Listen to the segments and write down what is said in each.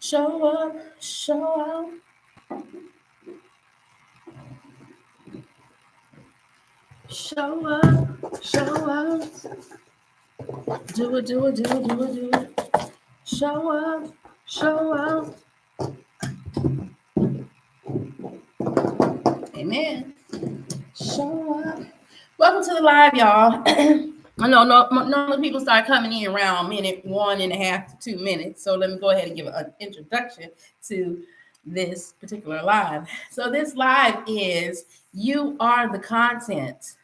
Show up, show out. Show up, show out. Do it, do it, do it, do it, do it. Show up, show out. Amen. Show up. Welcome to the live, y'all. I know normally people start coming in around minute 1.5 to 2 minutes. So let me go ahead and give an introduction to this particular live. So this live is You Are the Content,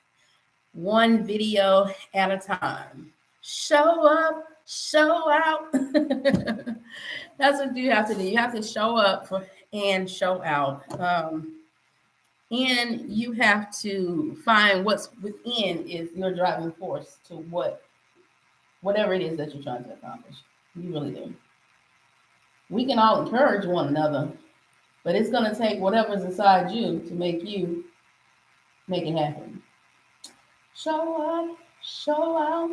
one video at a time. Show up, show out. That's what you have to do. You have to show up and show out. And you have to find what's within is your driving force to whatever it is that you're trying to accomplish. You really do. We can all encourage one another, but it's going to take whatever's inside you to make it happen. Show up, show out.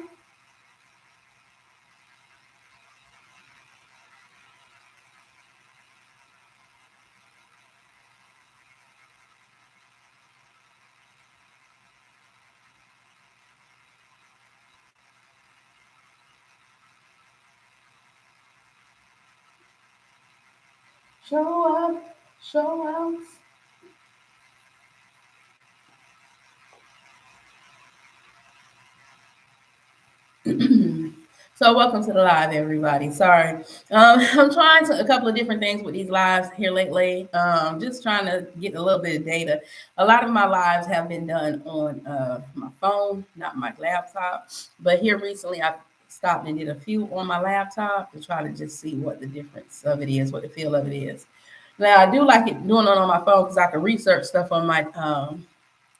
Show up, show out. So welcome to the live, everybody. Sorry. I'm trying a couple of different things with these lives here lately. Just trying to get a little bit of data. A lot of my lives have been done on my phone, not my laptop. But here recently, I stopped and did a few on my laptop to try to just see what the difference of it is, what the feel of it is. Now, I do like it doing it on my phone because I can research stuff on my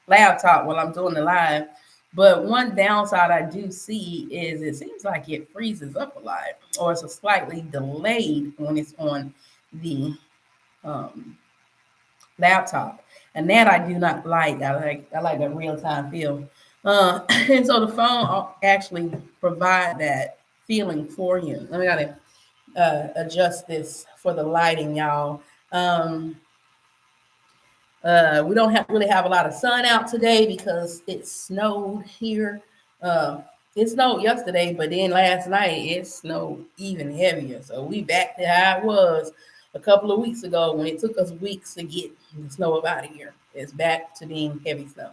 laptop while I'm doing the live. But one downside I do see is it seems like it freezes up a lot, or it's a slightly delayed when it's on the laptop, and that I do not like. I like a real time feel, and so the phone actually provide that feeling for you. I gotta adjust this for the lighting, y'all. We don't really have a lot of sun out today because it snowed here. It snowed yesterday, but then last night it snowed even heavier. So we back to how it was a couple of weeks ago when it took us weeks to get the snow up out of here. It's back to being heavy snow.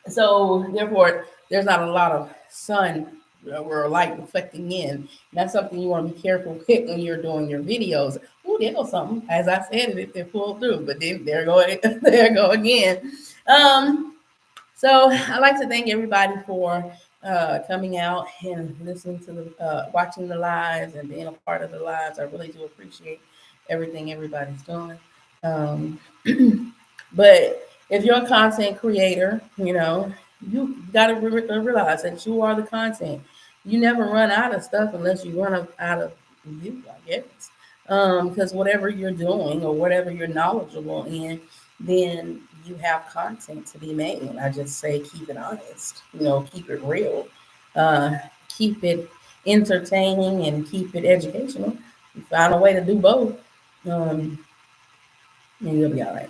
So therefore, there's not a lot of sun or light reflecting in. That's something you want to be careful with when you're doing your videos. Oh, there goes something. As I said, it pulled through, but then there go again. So I'd like to thank everybody for coming out and listening to the watching the lives and being a part of the lives. I really do appreciate everything everybody's doing. But if you're a content creator, you got to realize that you are the content. You never run out of stuff unless you run out of you, I guess. Because whatever you're doing or whatever you're knowledgeable in, then you have content to be made. And I just say keep it honest, keep it real, keep it entertaining, and keep it educational. You find a way to do both, and you'll be all right.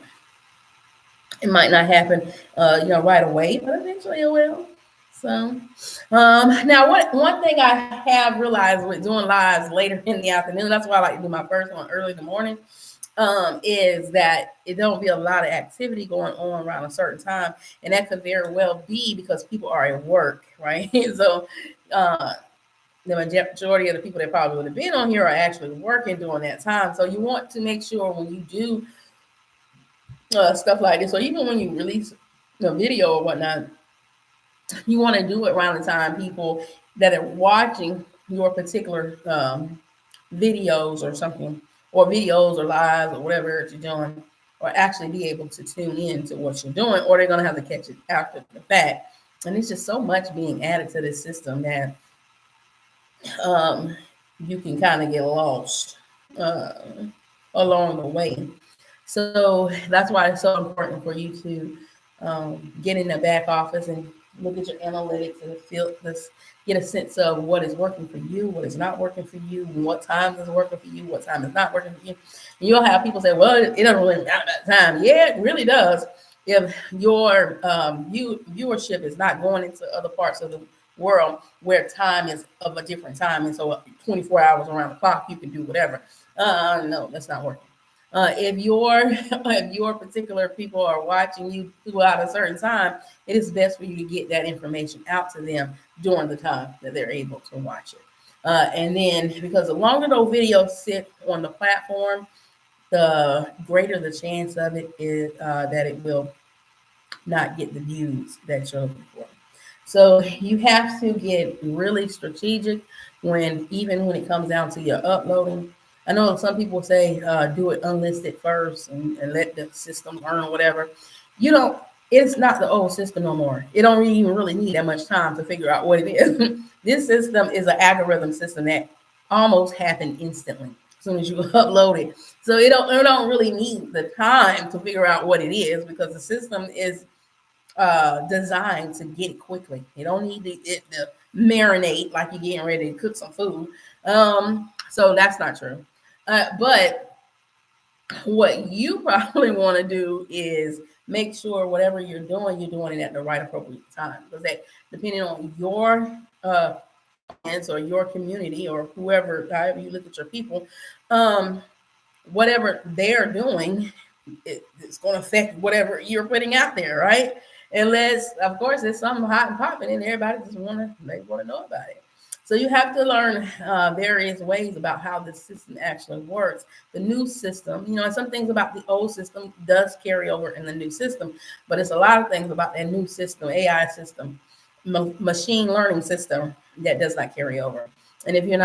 It might not happen, right away, but eventually it will. So, now one thing I have realized with doing lives later in the afternoon, that's why I like to do my first one early in the morning, is that it don't be a lot of activity going on around a certain time, and that could very well be because people are at work, right? So, the majority of the people that probably would have been on here are actually working during that time. So you want to make sure when you do stuff like this, or even when you release a video or whatnot, you want to do it around the time people that are watching your particular videos or something, or videos or lives or whatever you're doing, or actually be able to tune in to what you're doing, or they're going to have to catch it after the fact. And it's just so much being added to this system that you can kind of get lost along the way. So that's why it's so important for you to get in the back office and look at your analytics and feel this, get a sense of what is working for you, what is not working for you, and what time is working for you, what time is not working for you. And you'll have people say, well, it doesn't really matter that time. Yeah, it really does. If your viewership is not going into other parts of the world where time is of a different time, and so 24 hours around the clock, you can do whatever. No, that's not working. If your particular people are watching you throughout a certain time, it is best for you to get that information out to them during the time that they're able to watch it. And then, because the longer those videos sit on the platform, the greater the chance of it is that it will not get the views that you're looking for. So you have to get really strategic even when it comes down to your uploading. I know some people say do it unlisted first and let the system learn or whatever. You don't. It's not the old system no more. It don't even really need that much time to figure out what it is. This system is an algorithm system that almost happened instantly as soon as you upload it. So it don't really need the time to figure out what it is, because the system is designed to get it quickly. You don't need it to marinate like you're getting ready to cook some food. So that's not true. But what you probably want to do is make sure whatever you're doing it at the right appropriate time. Because that, depending on your audience or your community or whoever, however you look at your people, whatever they're doing, it's going to affect whatever you're putting out there, right? Unless, of course, there's something hot and popping and everybody just want to know about it. So you have to learn various ways about how this system actually works. The new system, and some things about the old system does carry over in the new system, but it's a lot of things about that new system, AI system, machine learning system, that does not carry over. And if you're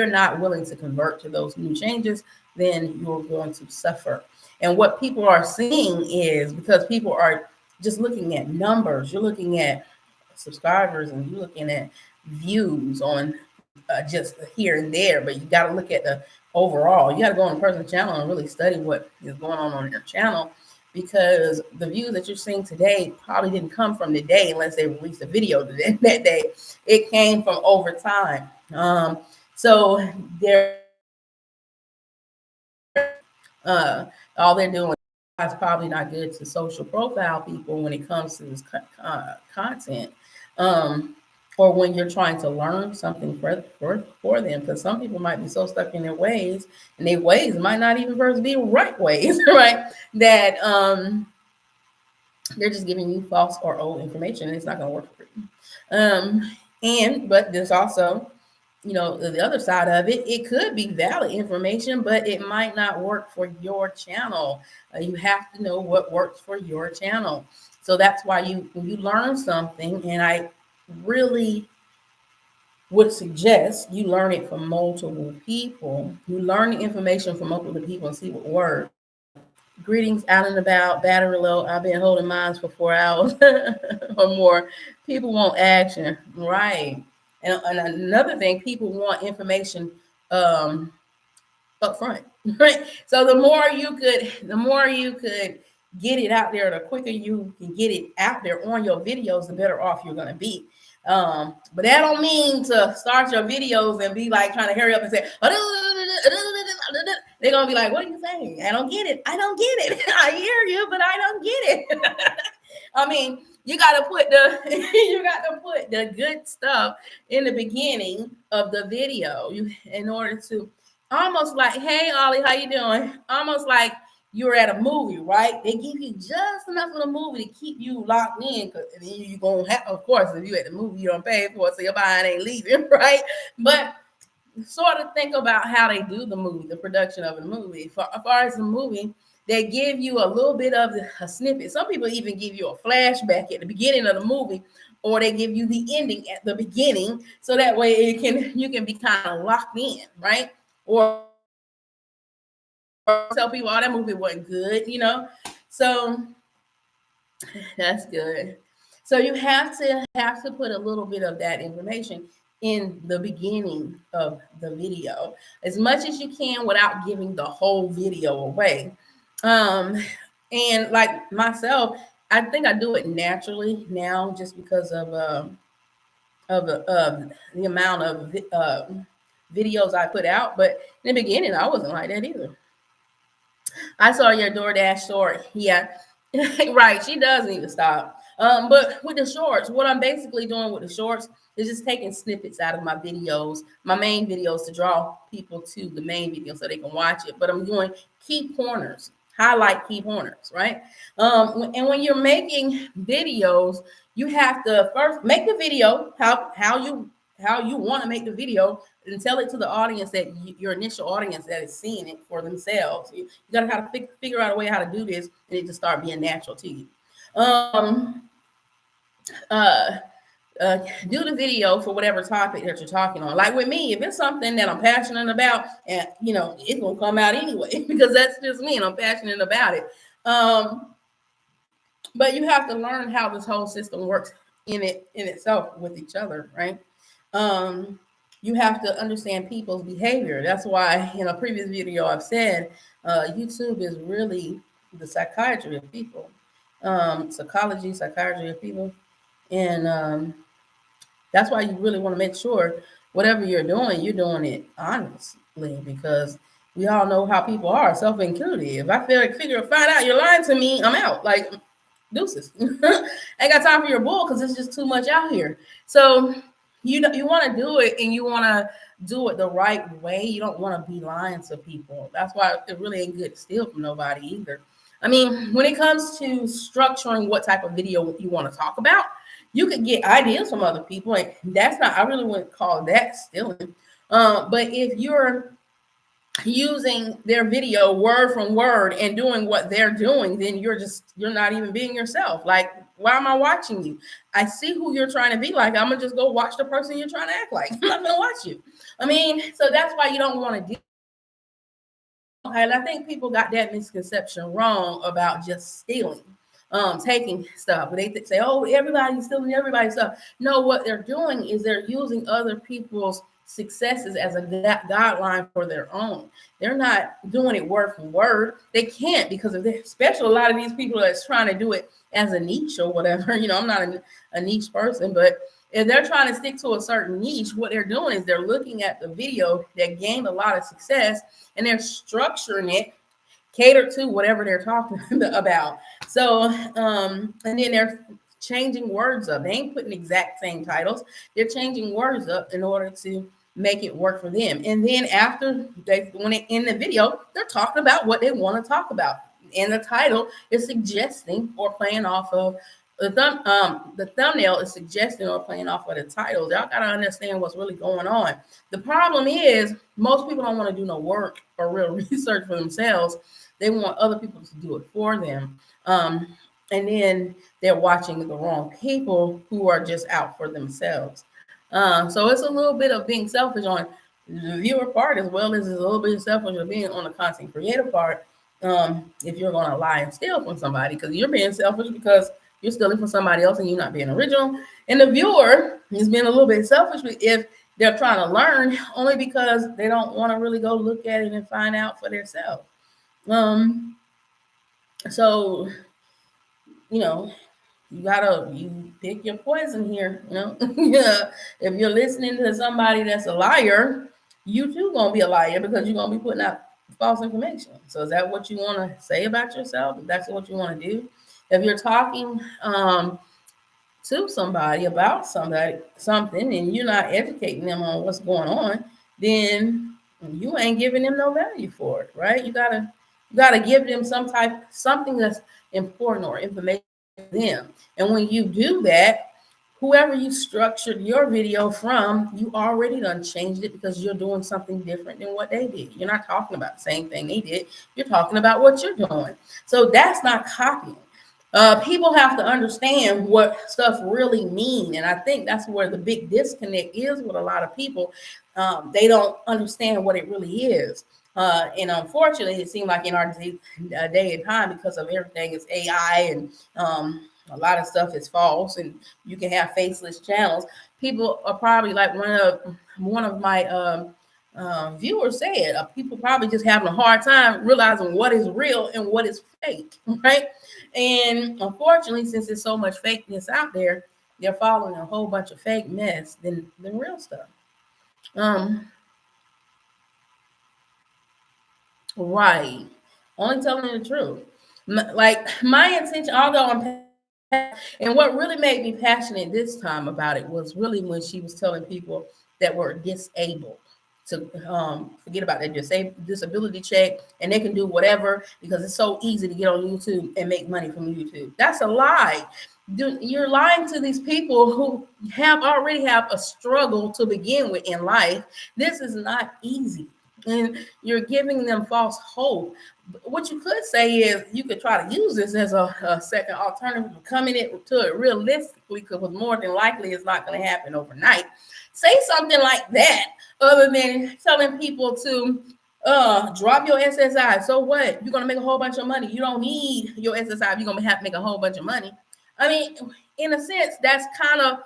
not willing to convert to those new changes, then you're going to suffer. And what people are seeing is, because people are just looking at numbers, you're looking at subscribers and you're looking at views on just here and there, but you got to look at the overall. You got to go on a person's channel and really study what is going on your channel, because the views that you're seeing today probably didn't come from today unless they released a video that day. It came from over time. So they're all they're doing is probably not good to social profile people when it comes to this content, or when you're trying to learn something for them, because some people might be so stuck in their ways, and their ways might not even first be right ways, right? That they're just giving you false or old information, and it's not going to work for you. But there's also, the other side of it, it could be valid information, but it might not work for your channel. You have to know what works for your channel. So that's why when you learn something, and I really would suggest you learn it from multiple people. You learn the information from multiple people and see what works. Greetings out and about, battery low. I've been holding mine for 4 hours or more. People want action, right? And another thing, people want information up front, right? So the more you could get it out there, the quicker you can get it out there on your videos, the better off you're going to be. But that don't mean to start your videos and be like trying to hurry up and say, they're gonna be like, what are you saying? I don't get it. I don't get it. I hear you, but I don't get it. I mean, you got to put the good stuff in the beginning of the video, in order to, almost like, hey Ollie, how you doing? Almost like you're at a movie, right? They give you just enough of the movie to keep you locked in, because you're gonna have, of course, if you at the movie, you don't pay for it, so your mind ain't leaving, right? But sort of think about how they do the movie, the production of the movie. As far as the movie, they give you a little bit of a snippet. Some people even give you a flashback at the beginning of the movie, or they give you the ending at the beginning, so that way you can be kind of locked in, right? Or tell people, oh, that movie wasn't good, So that's good. So you have to put a little bit of that information in the beginning of the video, as much as you can without giving the whole video away. And like myself, I think I do it naturally now, just because of the amount of videos I put out. But in the beginning, I wasn't like that either. I saw your DoorDash story. Yeah, right. She does need to stop. But with the shorts, what I'm basically doing with the shorts is just taking snippets out of my videos, my main videos, to draw people to the main video so they can watch it. But I'm doing key corners, highlight key corners, right? And when you're making videos, you have to first make the video how you want to make the video, and tell it to the audience that your initial audience that is seeing it for themselves. You got to have to figure out a way how to do this, and it just start being natural to you. Uh, do the video for whatever topic that you're talking on. Like with me, if it's something that I'm passionate about, and it's gonna come out anyway because that's just me and I'm passionate about it. But you have to learn how this whole system works in itself with each other, right? You have to understand people's behavior. That's why in a previous video I've said YouTube is really the psychiatry of people, psychiatry of people, and that's why you really want to make sure whatever you're doing it honestly, because we all know how people are, self-included. If I find out you're lying to me, I'm out. Like, deuces. I ain't got time for your bull because it's just too much out here. So you want to do it, and you want to do it the right way. You don't want to be lying to people. That's why it really ain't good to steal from nobody either. I mean, when it comes to structuring what type of video you want to talk about, you could get ideas from other people, and that's not, I really wouldn't call that stealing. But if you're using their video word from word and doing what they're doing, then you're not even being yourself. Like, why am I watching you? I see who you're trying to be like. I'm gonna just go watch the person you're trying to act like. I'm not gonna watch you. I mean, so that's why you don't want to do. And I think people got that misconception wrong about just stealing, taking stuff. They say, "Oh, everybody's stealing everybody's stuff." No, what they're doing is they're using other people's successes as a guideline for their own. They're not doing it word for word. They can't, because of this. Especially a lot of these people that's trying to do it as a niche or whatever. I'm not a niche person, but if they're trying to stick to a certain niche, what they're doing is they're looking at the video that gained a lot of success, and they're structuring it cater to whatever they're talking about. So, and then they're changing words up. They ain't putting exact same titles. They're changing words up in order to make it work for them. And then after when they in the video, they're talking about what they want to talk about. And the title is suggesting or playing off of the thumbnail is suggesting or playing off of the title. Y'all gotta understand what's really going on. The problem is most people don't want to do no work or real research for themselves. They want other people to do it for them. And then they're watching the wrong people who are just out for themselves. So it's a little bit of being selfish on the viewer part, as well as a little bit of selfish of being on the content creator part. If you're going to lie and steal from somebody, because you're being selfish because you're stealing from somebody else and you're not being original. And the viewer is being a little bit selfish if they're trying to learn only because they don't want to really go look at it and find out for themselves. So, you pick your poison here. Yeah. If you're listening to somebody that's a liar, you too gonna be a liar because you're gonna be putting out false information. So is that what you want to say about yourself? If that's what you want to do? If you're talking to somebody about something and you're not educating them on what's going on, then you ain't giving them no value for it, right? You gotta give them something that's important or information to them. And when you do that, whoever you structured your video from, you already done changed it because you're doing something different than what they did. You're not talking about the same thing they did. You're talking about what you're doing. So that's not copying. People have to understand what stuff really mean. And I think that's where the big disconnect is with a lot of people. They don't understand what it really is. And unfortunately, it seems like in our day and time, because of everything is AI and a lot of stuff is false, and you can have faceless channels. People are probably like one of my viewers said, people probably just having a hard time realizing what is real and what is fake, right? And unfortunately, since there's so much fakeness out there, they're following a whole bunch of fake mess than real stuff. Um, right. Only telling the truth. Like my intention, although and what really made me passionate this time about it was really when she was telling people that were disabled to forget about that disability check, and they can do whatever because it's so easy to get on YouTube and make money from YouTube. That's a lie. You're lying to these people who already have a struggle to begin with in life. This is not easy, and you're giving them false hope. What you could say is you could try to use this as a second alternative, coming to it realistically, because more than likely it's not going to happen overnight. Say something like that, other than telling people to drop your SSI. So what? You're going to make a whole bunch of money. You don't need your SSI. You're going to have to make a whole bunch of money. I mean, in a sense, that's kind of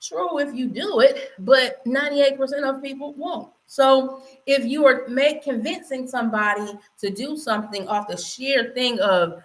true if you do it, but 98% of people won't. So if you are convincing somebody to do something off the sheer thing of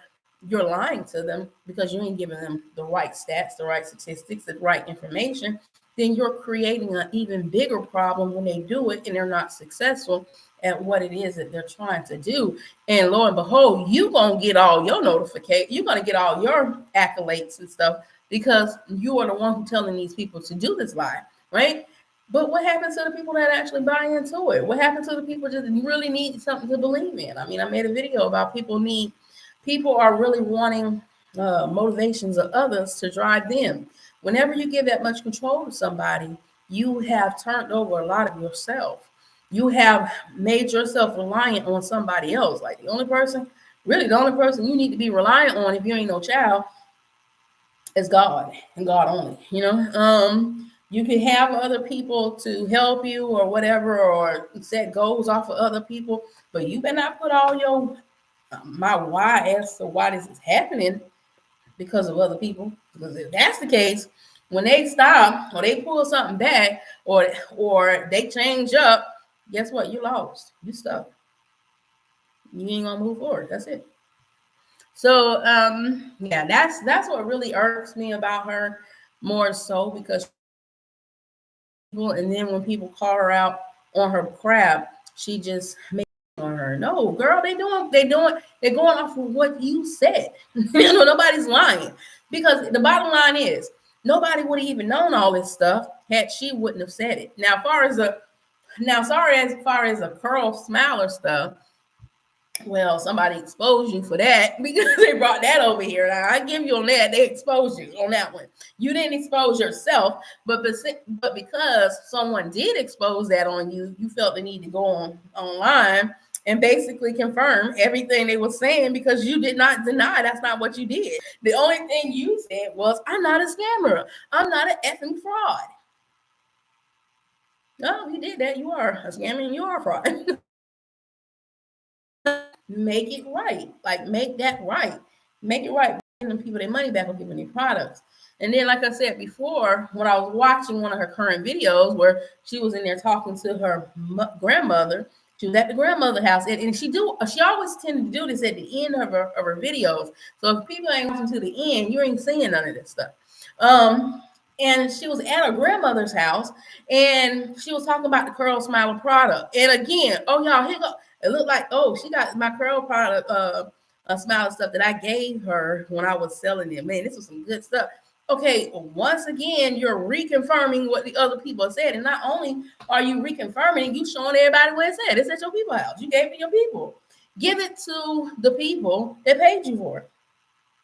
you're lying to them because you ain't giving them the right stats, the right statistics, the right information, then you're creating an even bigger problem when they do it and they're not successful at what it is that they're trying to do. And lo and behold, you're going to get all your notifications. You're going to get all your accolades and stuff because you are the one who's telling these people to do this lie, right? But what happens to the people that actually buy into it? What happens to the people that really need something to believe in? I mean, I made a video about people are really wanting motivations of others to drive them. Whenever you give that much control to somebody, you have turned over a lot of yourself. You have made yourself reliant on somebody else. Like the only person you need to be reliant on if you ain't no child is God and God only. You can have other people to help you or whatever, or set goals off of other people, but you better not put all your my why as to why this is happening because of other people. Because if that's the case, when they stop or they pull something back or they change up, guess what? You lost. You stuck. You ain't gonna move forward. That's it. So yeah, that's what really irks me about her more so, because and then when people call her out on her crap, she just makes on her. No, girl, they're going off of what you said. Nobody's lying, because the bottom line is nobody would have even known all this stuff had she wouldn't have said it. Now, as far as a curl smiler stuff, well, somebody exposed you for that because they brought that over here. Now, I give you on that. They exposed you on that one. You didn't expose yourself, but because someone did expose that on you, you felt the need to go online and basically confirm everything they were saying, because you did not deny that's not what you did. The only thing you said was, I'm not a scammer. I'm not an effing fraud. No, you did that. You are a scammer and you are a fraud. Make it right. Like, make that right. Make it right. Giving people their money back or giving their products. And then, like I said before, when I was watching one of her current videos where she was in there talking to her grandmother, she was at the grandmother's house, and she always tended to do this at the end of her videos. So if people ain't watching to the end, you ain't seeing none of this stuff. And she was at her grandmother's house, and she was talking about the Curl Smiler product. And again, oh y'all, here go. It looked like, oh, she got my curl product, Smiler stuff that I gave her when I was selling it. Man, this was some good stuff. Okay, once again, you're reconfirming what the other people said. And not only are you reconfirming, you showing everybody where it's at. It's at your people's house. You gave it to your people. Give it to the people that paid you for it.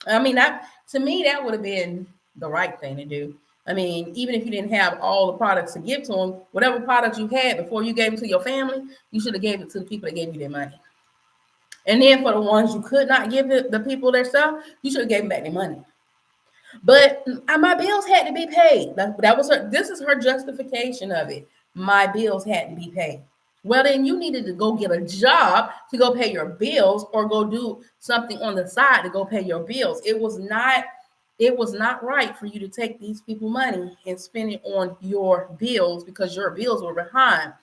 I mean, to me, that would have been the right thing to do. I mean, even if you didn't have all the products to give to them, whatever products you had before you gave them to your family, you should have gave it to the people that gave you their money. And then for the ones you could not give the people their stuff, you should have gave them back their money. But my bills had to be paid. That was her. This is her justification of it. My bills had to be paid. Well, then you needed to go get a job to go pay your bills, or go do something on the side to go pay your bills. It was not right for you to take these people money and spend it on your bills because your bills were behind.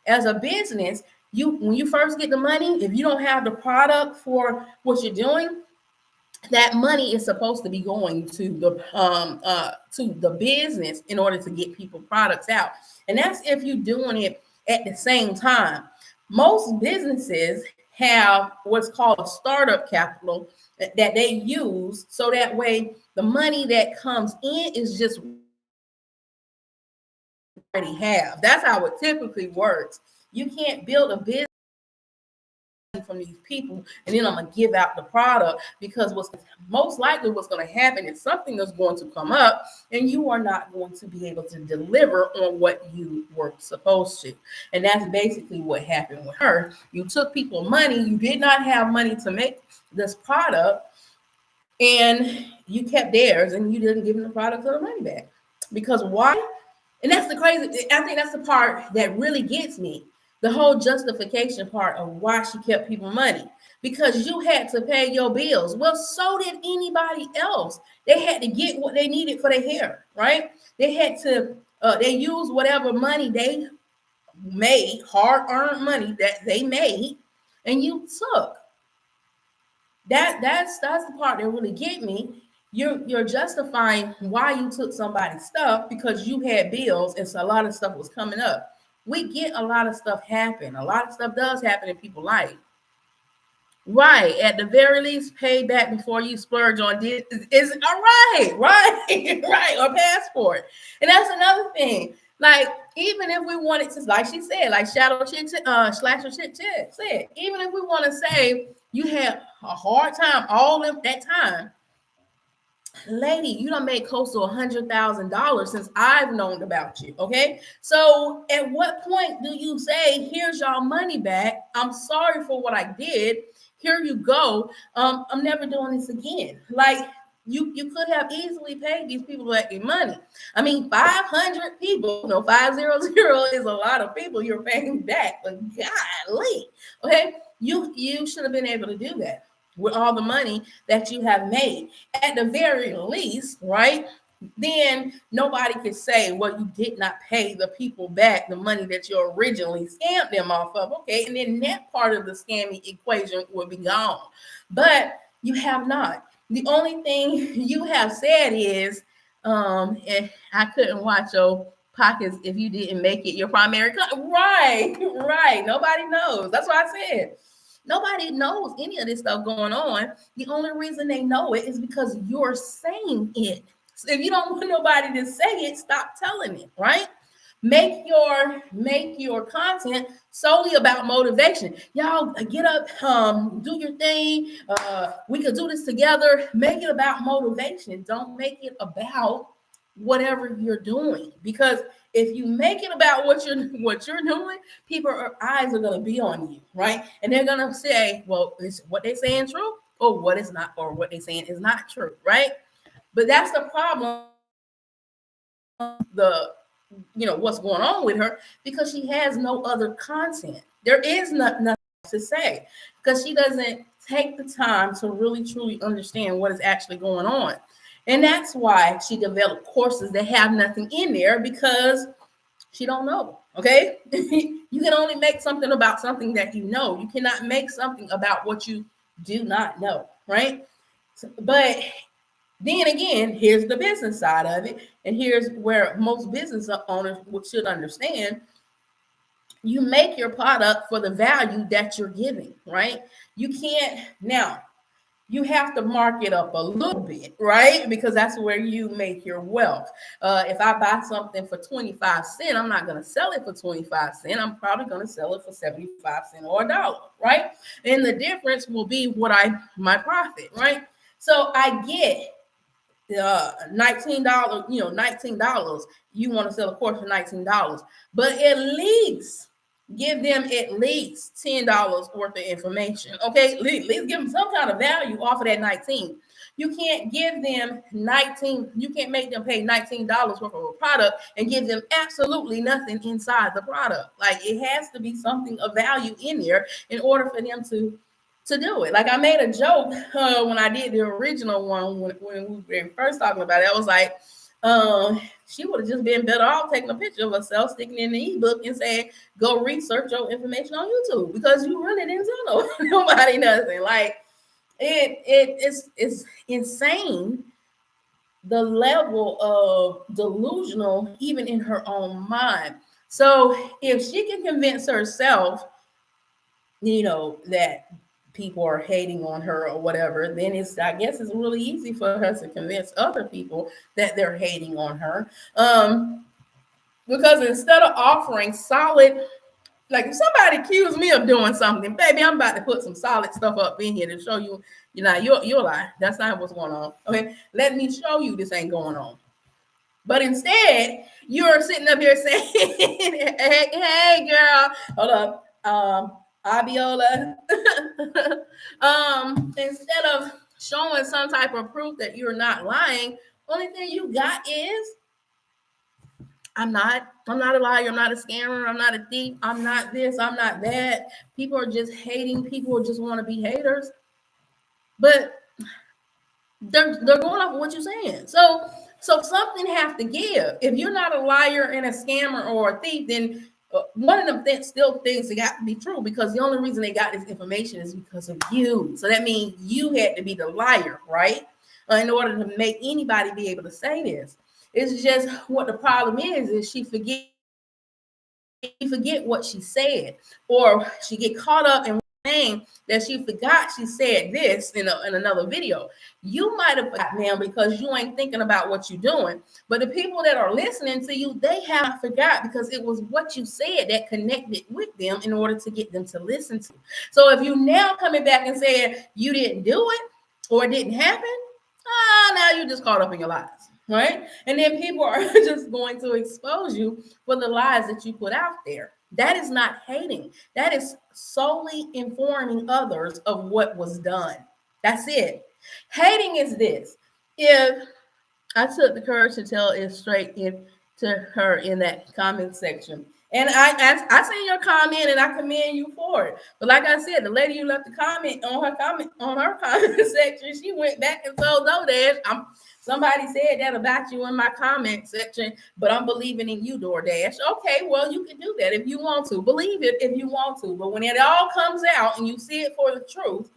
As a business, when you first get the money, if you don't have the product for what you're doing, that money is supposed to be going to the business in order to get people products out. And that's if you're doing it at the same time. Most businesses have what's called a startup capital that they use, so that way the money that comes in is just already have. That's how it typically works. You can't build a business from these people and then I'm gonna give out the product, because what's most likely what's going to happen is something is going to come up and you are not going to be able to deliver on what you were supposed to. And that's basically what happened with her. You took people money, you did not have money to make this product, and you kept theirs and you didn't give them the product or the money back. Because why? And that's the crazy, I think that's the part that really gets me. The whole justification part of why she kept people money. Because you had to pay your bills. Well, so did anybody else. They had to get what they needed for their hair, right? They had to, they used whatever money they made, hard-earned money that they made, and you took. That's the part that really get me. You're justifying why you took somebody's stuff because you had bills and so a lot of stuff was coming up. We get a lot of stuff happen. A lot of stuff does happen in people's life. Right. At the very least, pay back before you splurge on this. Is all right, right. Or passport. And that's another thing. Like, even if we wanted to, like she said, like Slasher Chick said, even if we want to say you had a hard time all of that time, lady, you done made close to $100,000 since I've known about you. Okay. So at what point do you say, here's y'all money back? I'm sorry for what I did. Here you go. I'm never doing this again. Like, you could have easily paid these people back their money. I mean, 500 people, 500 is a lot of people you're paying back, but golly, okay, you should have been able to do that with all the money that you have made. At the very least, right? Then nobody could say, well, you did not pay the people back the money that you originally scammed them off of. Okay, and then that part of the scamming equation would be gone. But you have not. The only thing you have said is, and I couldn't watch your pockets if you didn't make it your primary. Right. Nobody knows. That's what I said. Nobody knows any of this stuff going on. The only reason they know it is because you're saying it. So if you don't want nobody to say it, stop telling it, right? Make your content solely about motivation. Y'all get up, do your thing. We could do this together. Make it about motivation. Don't make it about whatever you're doing, because if you make it about what you're doing, eyes are going to be on you, right? And they're going to say, well, is what they're saying true, or what is not, or what they're saying is not true, right? But that's the problem. What's going on with her, because she has no other content. There is nothing to say, because she doesn't take the time to really truly understand what is actually going on. And that's why she developed courses that have nothing in there, because she don't know. Okay. You can only make something about something that you know. You cannot make something about what you do not know, right? But then again, here's the business side of it. And here's where most business owners should understand. You make your product for the value that you're giving, right? You can't, now, you have to mark it up a little bit, right? Because that's where you make your wealth. If I buy something for 25 cents, I'm not going to sell it for 25 cents. I'm probably going to sell it for 75 cents or $1, right? And the difference will be my profit, right? So I get $19, $19. You want to sell a course for $19, but at least give them at least $10 worth of information. Okay, at least give them some kind of value off of that 19. You can't give them 19. You can't make them pay $19 worth of a product and give them absolutely nothing inside the product. Like, it has to be something of value in there in order for them to do it. Like, I made a joke when I did the original one when we were first talking about it. I was like, she would have just been better off taking a picture of herself, sticking in the ebook, and saying, go research your information on YouTube, because you really didn't tell nobody nothing. Like, it's insane, the level of delusional even in her own mind. So if she can convince herself, that people are hating on her or whatever, then I guess it's really easy for her to convince other people that they're hating on her. Because instead of offering solid, like if somebody accused me of doing something, baby, I'm about to put some solid stuff up in here to show you, you're lie. That's not what's going on. Okay, let me show you this ain't going on. But instead, you're sitting up here saying, hey girl, hold up. Abiola. Instead of showing some type of proof that you're not lying, only thing you got is I'm not a liar, I'm not a scammer, I'm not a thief, I'm not this, I'm not that. People are just hating, people just want to be haters. But they're going off of what you're saying. So something have to give. If you're not a liar and a scammer or a thief, then one of them things that got to be true, because the only reason they got this information is because of you. So that means you had to be the liar, right? In order to make anybody be able to say this. It's just what the problem is she forget what she said, or she get caught up in saying that she forgot she said this in another video. You might have forgot, ma'am, because you ain't thinking about what you're doing. But the people that are listening to you, they have forgot, because it was what you said that connected with them in order to get them to listen to. So if you now coming back and saying you didn't do it or it didn't happen, now you just caught up in your lies. Right? And then people are just going to expose you for the lies that you put out there. That is not hating. That is solely informing others of what was done. That's it. Hating is this. If I took the courage to tell it straight to her in that comment section, and I seen your comment and I commend you for it. But like I said, the lady you left the comment on her comment section, she went back and told DoorDash, somebody said that about you in my comment section, but I'm believing in you, DoorDash. Okay, well, you can do that if you want to. Believe it if you want to. But when it all comes out and you see it for the truth,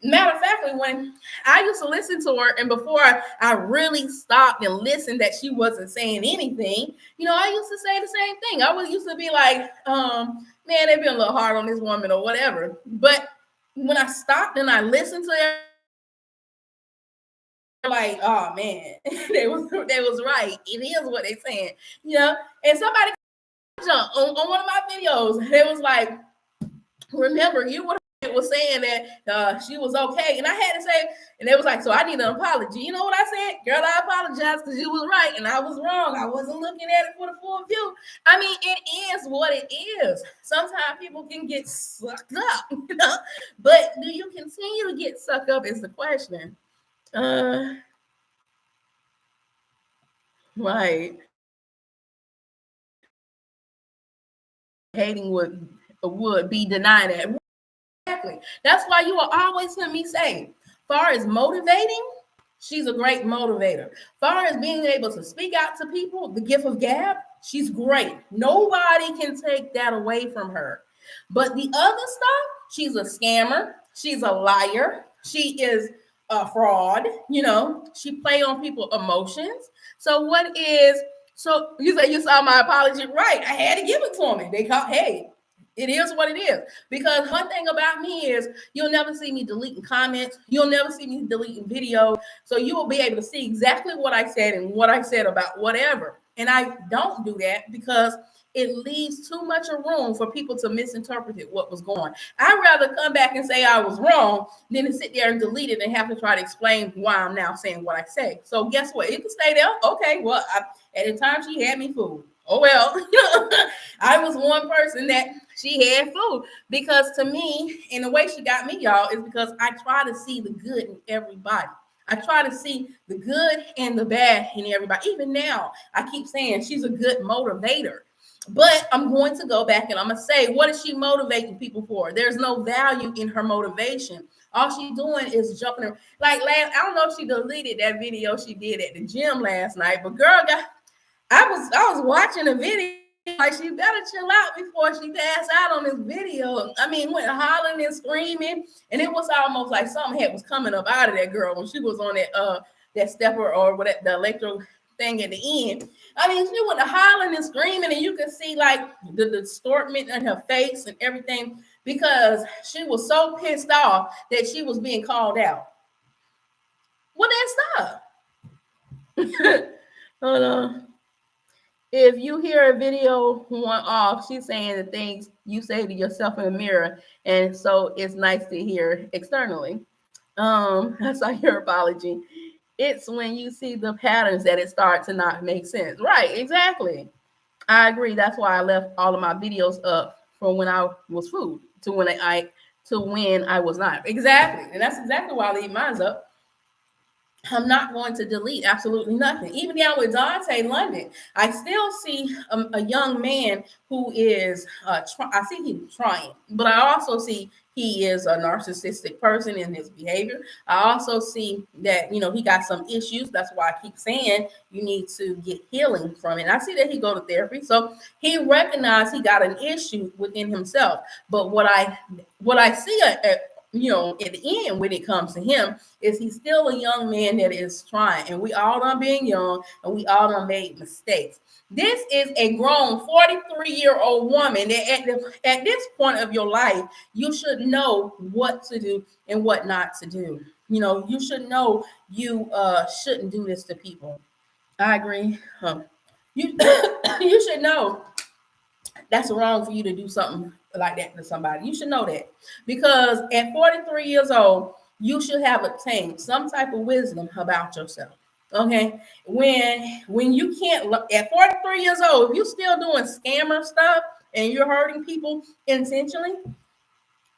matter of fact, when I used to listen to her, and before I really stopped and listened that she wasn't saying anything, I used to say the same thing. I used to be like, man, they've been a little hard on this woman or whatever. But when I stopped and I listened to her, like, oh man, they was right. It is what they're saying, And somebody jumped on one of my videos. They was like, remember, you was saying that she was okay, and I had to say, and they was like, so I need an apology. You know what I said? Girl, I apologize because you was right and I was wrong. I wasn't looking at it for the full view. I mean, it is what it is. Sometimes people can get sucked up, but do you continue to get sucked up is the question. Right. Hating would be denying that. Exactly. That's why you will always hear me say, far as motivating, she's a great motivator. Far as being able to speak out to people, the gift of gab, she's great. Nobody can take that away from her. But the other stuff, she's a scammer. She's a liar. She is a fraud. She play on people's emotions. So you say you saw my apology, right? I had to give it to them. They call, hey, it is what it is. Because one thing about me is you'll never see me deleting comments. You'll never see me deleting videos. So you will be able to see exactly what I said and what I said about whatever. And I don't do that because it leaves too much of room for people to misinterpret what was going on. I'd rather come back and say I was wrong than to sit there and delete it and have to try to explain why I'm now saying what I say. So guess what? It can stay there. Okay, well, at the time she had me fooled. Oh, well, I was one person that she had fooled, because to me, and the way she got me, y'all, is because I try to see the good in everybody. I try to see the good and the bad in everybody. Even now, I keep saying she's a good motivator. But I'm going to go back and I'm going to say, what is she motivating people for? There's no value in her motivation. All she's doing is jumping her. I don't know if she deleted that video she did at the gym last night, but girl, I was watching a video Like, she better chill out before she passed out on this video. I mean, went hollering and screaming, and it was almost like something was coming up out of that girl when she was on that stepper or whatever, the electro thing at the end. I mean, she went hollering and screaming, and you could see like the distortment in her face and everything because she was so pissed off that she was being called out. Well, then stop. Hold on. If you hear a video one off, she's saying the things you say to yourself in the mirror, and so it's nice to hear externally. I saw your apology. It's when you see the patterns that it starts to not make sense. Right, exactly. I agree. That's why I left all of my videos up from when I was food to when I was not. Exactly, and that's exactly why I leave mine up. I'm not going to delete absolutely nothing. Even down with Dante London, I still see a young man who is, I see he's trying, but I also see he is a narcissistic person in his behavior. I also see that, he got some issues. That's why I keep saying you need to get healing from it. And I see that he go to therapy. So he recognized he got an issue within himself. But what I see at the end when it comes to him is he's still a young man that is trying, and we all done being young and we all done made mistakes. This is a grown 43-year-old woman that at this point of your life, you should know what to do and what not to do. You should know you shouldn't do this to people. I agree. You you should know that's wrong for you to do something like that to somebody. You should know that because at 43 years old, you should have obtained some type of wisdom about yourself. Okay, when you can't at 43 years old, if you're still doing scammer stuff and you're hurting people intentionally,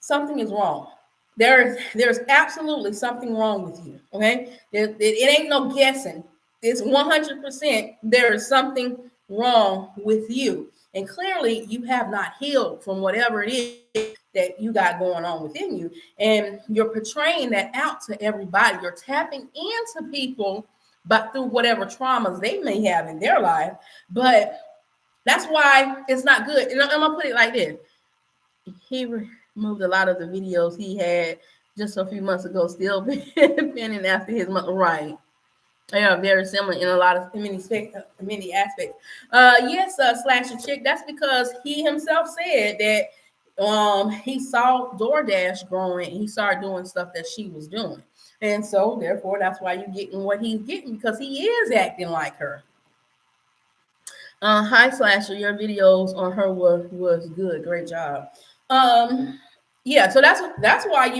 something is wrong. There's absolutely something wrong with you. Okay, it ain't no guessing. It's 100%. There is something wrong with you. And clearly, you have not healed from whatever it is that you got going on within you. And you're portraying that out to everybody. You're tapping into people, but through whatever traumas they may have in their life. But that's why it's not good. And I'm going to put it like this. He removed a lot of the videos he had just a few months ago, still pending after his month. Right. They are very similar in many aspects. Yes, Slasher Chick. That's because he himself said that he saw DoorDash growing and he started doing stuff that she was doing, and so therefore that's why you're getting what he's getting because he is acting like her. Hi Slasher, your videos on her was good. Great job. Yeah, so that's why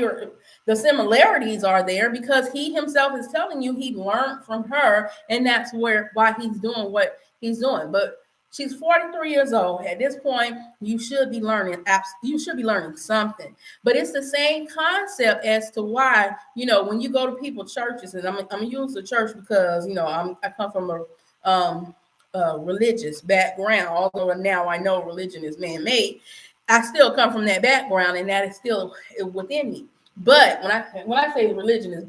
the similarities are there because he himself is telling you he learned from her, and that's why he's doing what he's doing. But she's 43 years old. At this point, you should be learning. You should be learning something. But it's the same concept as to why when you go to people's churches, and I'm gonna use the church because I come from a religious background. Although now I know religion is man-made, I still come from that background, and that is still within me. But when I say religion is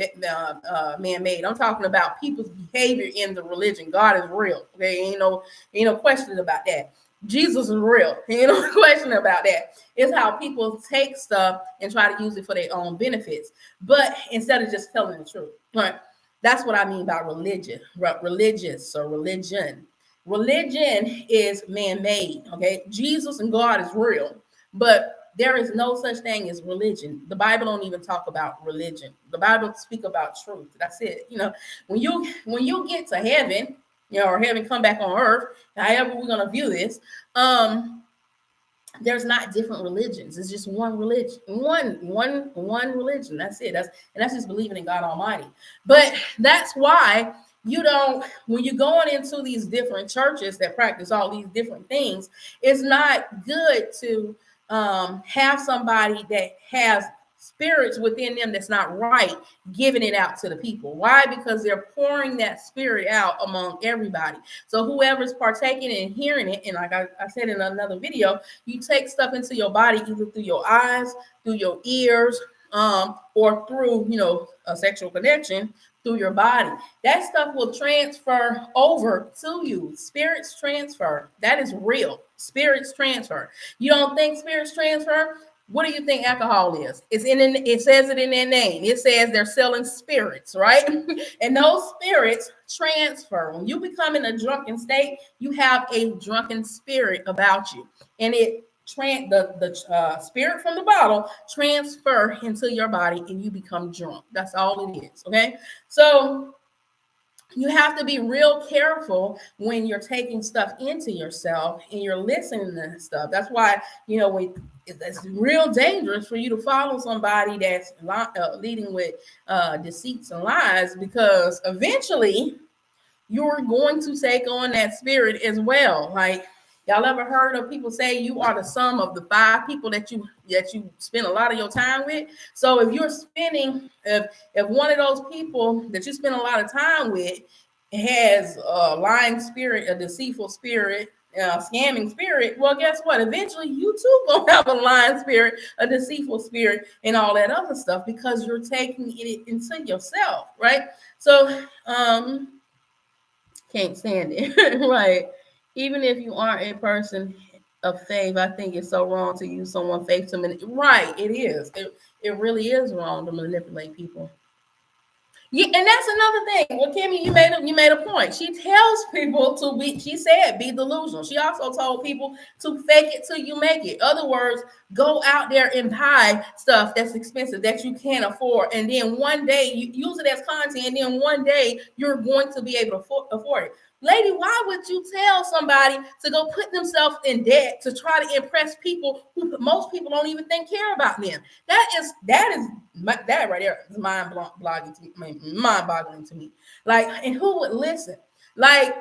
man-made, I'm talking about people's behavior in the religion. God is real. Okay, ain't no question about that. Jesus is real. Ain't no question about that. It's how people take stuff and try to use it for their own benefits, but instead of just telling the truth. Right? That's what I mean by religion, religious or religion. Religion is man-made. Okay, Jesus and God is real. But there is no such thing as religion. The Bible don't even talk about religion. The Bible speak about truth. That's it. When you get to heaven, or heaven come back on earth, however we're gonna view this, there's not different religions. It's just one religion, one religion. That's it. That's just believing in God Almighty. But that's why when you're going into these different churches that practice all these different things, it's not good to have somebody that has spirits within them that's not right, giving it out to the people. Why? Because they're pouring that spirit out among everybody. So whoever's partaking and hearing it, and like I said in another video, you take stuff into your body either through your eyes, through your ears, or through a sexual connection, through your body. That stuff will transfer over to you. Spirits transfer. That is real. Spirits transfer. You don't think spirits transfer? What do you think alcohol is? It says it in their name. It says they're selling spirits, right? And those spirits transfer. When you become in a drunken state, you have a drunken spirit about you, and the spirit from the bottle transfer into your body, and you become drunk. That's all it is. Okay, so you have to be real careful when you're taking stuff into yourself and you're listening to stuff. That's why, it's real dangerous for you to follow somebody that's leading with deceits and lies, because eventually you're going to take on that spirit as well. Like, y'all ever heard of people say you are the sum of the 5 people that you spend a lot of your time with? So if you're spending, if one of those people that you spend a lot of time with has a lying spirit, a deceitful spirit, scamming spirit, well, guess what? Eventually you too gonna have a lying spirit, a deceitful spirit, and all that other stuff, because you're taking it into yourself, right? So can't stand it. Right. Even if you aren't a person of faith, I think it's so wrong to use someone's faith to manipulate. Right, it is. It really is wrong to manipulate people. Yeah, and that's another thing. Well, Kimmy, you made a point. She tells people to be. She said be delusional. She also told people to fake it till you make it. Other words, go out there and buy stuff that's expensive that you can't afford, and then one day you use it as content, and then one day you're going to be able to afford it. Lady, why would you tell somebody to go put themselves in debt to try to impress people who most people don't even think care about them? That right there is mind-boggling to me. Like, and who would listen? Like,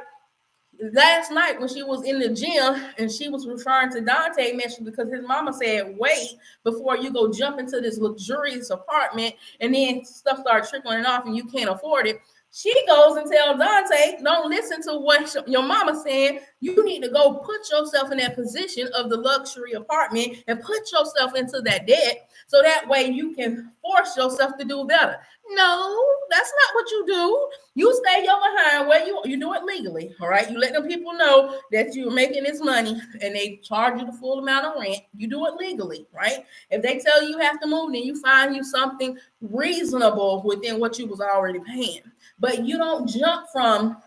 last night when she was in the gym and she was referring to Dante mentioned, because his mama said, wait before you go jump into this luxurious apartment and then stuff starts trickling off and you can't afford it. She goes and tells Dante, don't listen to what your mama saying. You need to go put yourself in that position of the luxury apartment and put yourself into that debt, so that way you can force yourself to do better. No, that's not what you do. You stay your behind where you do it legally. All right. You let them people know that you're making this money and they charge you the full amount of rent. You do it legally, right? If they tell you have to move, then you find you something reasonable within what you was already paying. But you don't jump from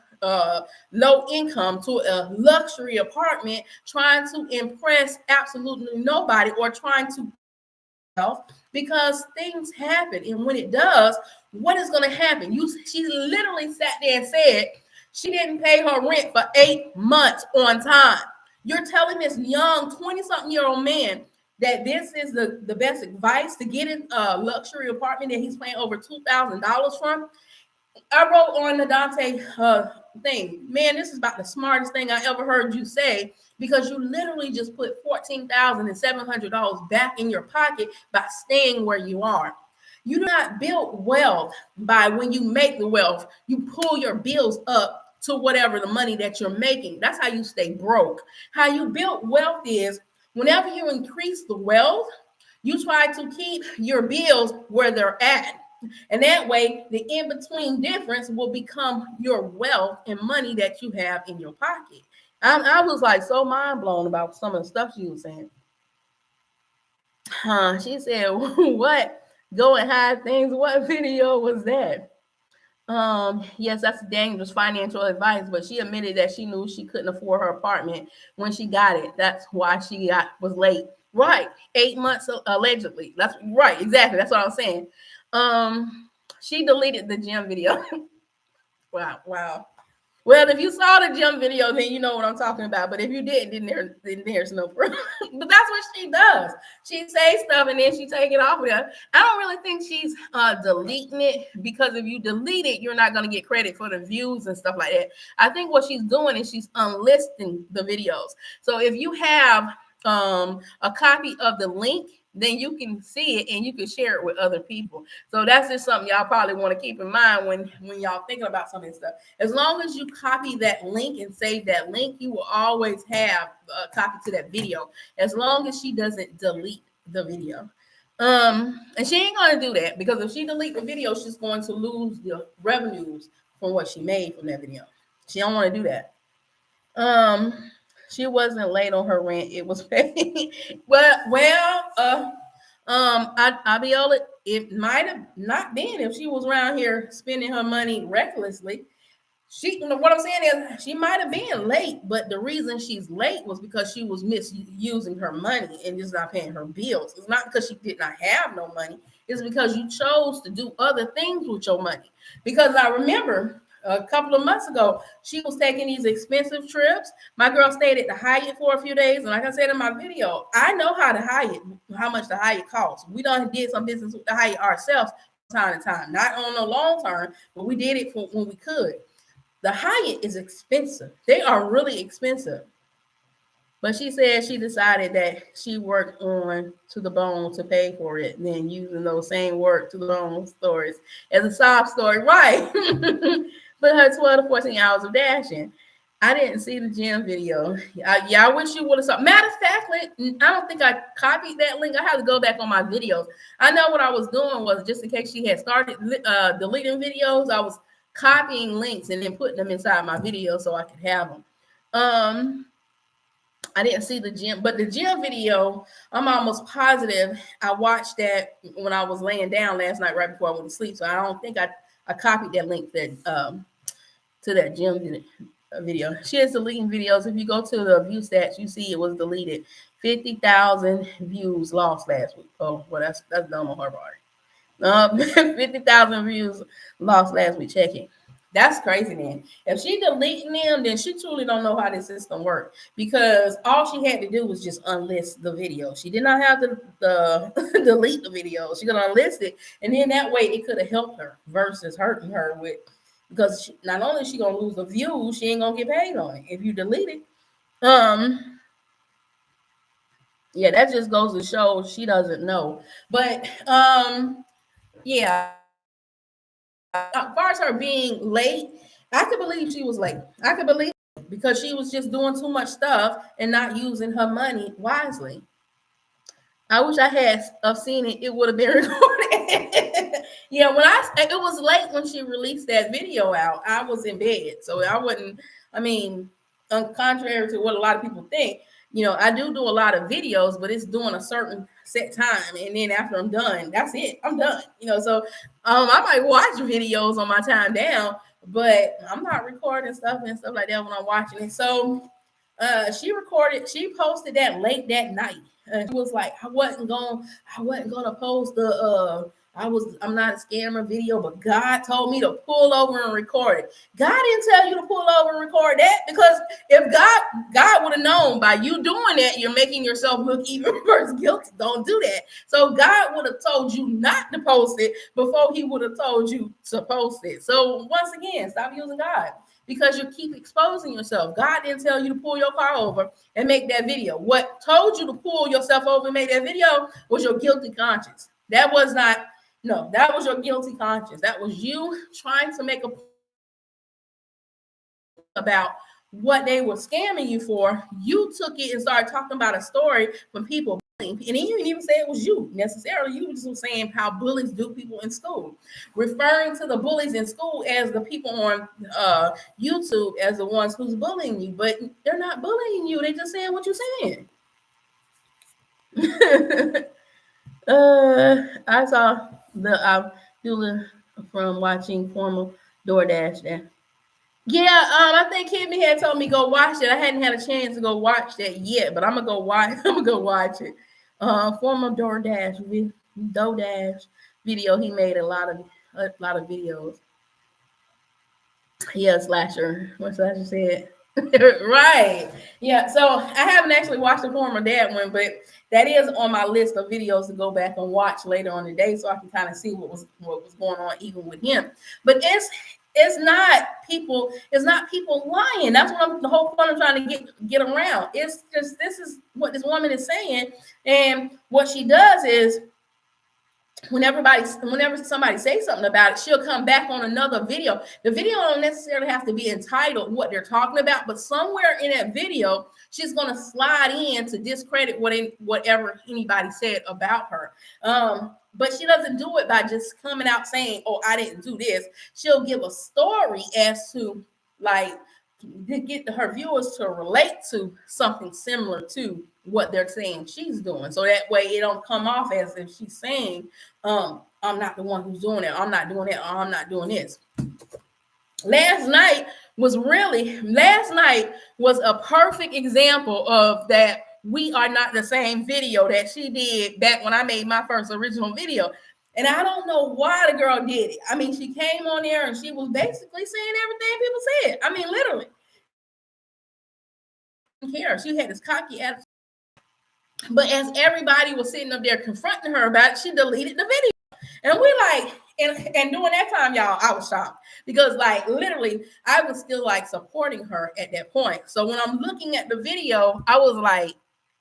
low income to a luxury apartment trying to impress absolutely nobody, or trying to because things happen. And when it does, what is going to happen? She literally sat there and said she didn't pay her rent for 8 months on time. You're telling this young 20-something-year-old man that this is the best advice to get in a luxury apartment that he's paying over $2,000 from? I wrote on the Dante thing, man, this is about the smartest thing I ever heard you say, because you literally just put $14,700 back in your pocket by staying where you are. You do not build wealth by when you make the wealth, you pull your bills up to whatever the money that you're making. That's how you stay broke. How you build wealth is whenever you increase the wealth, you try to keep your bills where they're at. And that way, the in-between difference will become your wealth and money that you have in your pocket. I was like so mind blown about some of the stuff she was saying. She said, what? Go and hide things. What video was that? Yes, that's dangerous financial advice, but she admitted that she knew she couldn't afford her apartment when she got it. That's why she was late. Right. 8 months allegedly. That's right. Exactly. That's what I was saying. She deleted the gym video. Wow. Well, if you saw the gym video, then you know what I'm talking about. But if you didn't, then there's no proof. But that's what she does. She says stuff and then she take it off there. I don't really think she's deleting it, because if you delete it, you're not going to get credit for the views and stuff like that. I think what she's doing is she's unlisting the videos. So if you have a copy of the link, then you can see it and you can share it with other people. So that's just something y'all probably want to keep in mind when y'all thinking about some of this stuff. As long as you copy that link and save that link, you will always have a copy to that video, as long as she doesn't delete the video. And she ain't gonna do that because if she delete the video, she's going to lose the revenues from what she made from that video. She don't want to do that. She wasn't late on her rent; it was paid. I'll be honest. It might have not been if she was around here spending her money recklessly. What I'm saying is she might have been late, but the reason she's late was because she was misusing her money and just not paying her bills. It's not because she did not have no money. It's because you chose to do other things with your money. Because I remember a couple of months ago, she was taking these expensive trips. My girl stayed at the Hyatt for a few days, and like I said in my video, I know how much the Hyatt costs. We done did some business with the Hyatt ourselves from time to time, not on the long term, but we did it for when we could. The Hyatt is expensive. They are really expensive. But she said she decided that she worked on to the bone to pay for it, and then using those same work to the bone stories as a sob story. Right. But her 12 to 14 hours of dashing. I didn't see the gym video. I wish you would have saw. Matter of fact, I don't think I copied that link. I had to go back on my videos. I know what I was doing was just in case she had started deleting videos, I was copying links and then putting them inside my video so I could have them. I didn't see the gym, but the gym video, I'm almost positive I watched that when I was laying down last night right before I went to sleep. So I don't think I copied that link that to that gym video. She is deleting videos. If you go to the view stats, you see it was deleted. 50,000 views lost last week. Oh, well, that's dumb on her part. 50,000 views lost last week. Checking. That's crazy, man. If she deleting them, then she truly don't know how this system works because all she had to do was just unlist the video. She did not have to delete the video. She could unlist it, and then that way it could have helped her versus hurting her with because not only is she gonna lose the views, she ain't gonna get paid on it if you delete it. Yeah, that just goes to show she doesn't know. But yeah. As far as her being late, I could believe she was late. I could believe it because she was just doing too much stuff and not using her money wisely. I wish I had seen it. It would have been recorded. Yeah, it was late when she released that video out. I was in bed, so I wouldn't. I mean, contrary to what a lot of people think, I do a lot of videos, but it's doing a certain set time, and then after I'm done, that's it. I'm done. So I might watch videos on my time down, but I'm not recording stuff and stuff like that when I'm watching it. So she posted that late that night. She was like, I wasn't gonna post I'm not a scammer video, but God told me to pull over and record it. God didn't tell you to pull over and record that because if God would have known by you doing that, you're making yourself look even worse guilty. Don't do that. So God would have told you not to post it before he would have told you to post it. So once again, stop using God because you keep exposing yourself. God didn't tell you to pull your car over and make that video. What told you to pull yourself over and make that video was your guilty conscience. That was your guilty conscience. That was you trying to make a point about what they were scamming you for. You took it and started talking about a story from people. And he didn't even say it was you necessarily. You just were saying how bullies do people in school, referring to the bullies in school as the people on YouTube as the ones who's bullying you, but they're not bullying you. They're just saying what you're saying. I saw the Dula from watching formal DoorDash there. Yeah, I think Kimmy had told me go watch it. I hadn't had a chance to go watch that yet, but I'm gonna go watch it. Former DoorDash video. He made a lot of videos. Yeah, Slasher. What Slasher said. Right. Yeah. So I haven't actually watched the former dad one, but that is on my list of videos to go back and watch later on the day, so I can kind of see what was going on even with him. But it's not people lying. That's what the whole point I'm trying to get around. It's just this is what this woman is saying, and what she does is whenever somebody says something about it, she'll come back on another video. The video don't necessarily have to be entitled what they're talking about, but somewhere in that video, she's going to slide in to discredit whatever anybody said about her. But she doesn't do it by just coming out saying, oh, I didn't do this. She'll give a story as to, like, to get her viewers to relate to something similar to what they're saying she's doing. So that way it don't come off as if she's saying, I'm not the one who's doing it. I'm not doing it. Or I'm not doing this. Last night was a perfect example of that. We are not the same video that she did back when I made my first original video. And I don't know why the girl did it. I mean, she came on there and she was basically saying everything people said. I mean, literally. Care. She had this cocky attitude. But as everybody was sitting up there confronting her about it, she deleted the video. And we like, and during that time, y'all, I was shocked because, like, literally, I was still like supporting her at that point. So when I'm looking at the video, I was like,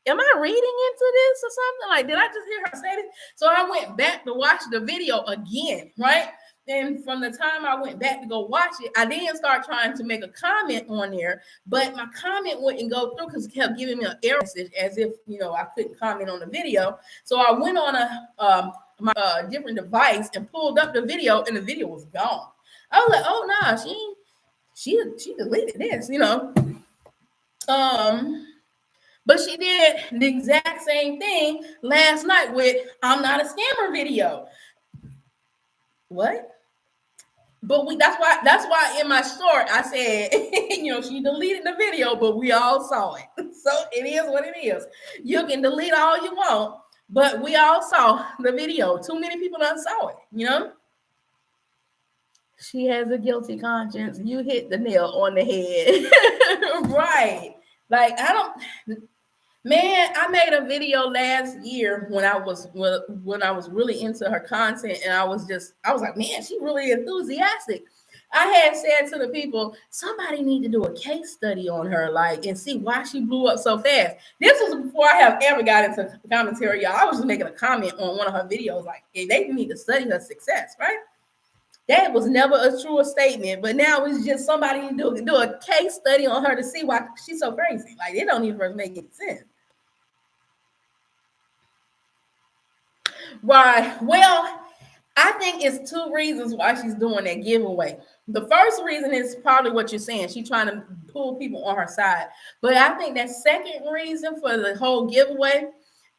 am I reading into this or something? Like, did I just hear her say this? So I went back to watch the video again, right? And from the time I went back to go watch it, I then start trying to make a comment on there, but my comment wouldn't go through because it kept giving me an error message as if, you know, I couldn't comment on the video. So I went on my different device and pulled up the video, and the video was gone. I was like, oh no, she deleted this, you know. But she did the exact same thing last night with I'm Not a Scammer video. What? But that's why in my short I said, you know, she deleted the video, but we all saw it. So it is what it is. You can delete all you want, but we all saw the video. Too many people done saw it, you know? She has a guilty conscience. You hit the nail on the head. Right. Like, man, I made a video last year when I was really into her content, and I was like, man, she really enthusiastic. I had said to the people, somebody need to do a case study on her, like, and see why she blew up so fast. This was before I have ever got into commentary, y'all. I was just making a comment on one of her videos, like, hey, they need to study her success, right? That was never a true statement, but now it's just somebody need to do a case study on her to see why she's so crazy. Like, it don't even make any sense. Right. Well, I think it's two reasons why she's doing that giveaway. The first reason is probably what you're saying. She's trying to pull people on her side. But I think that second reason for the whole giveaway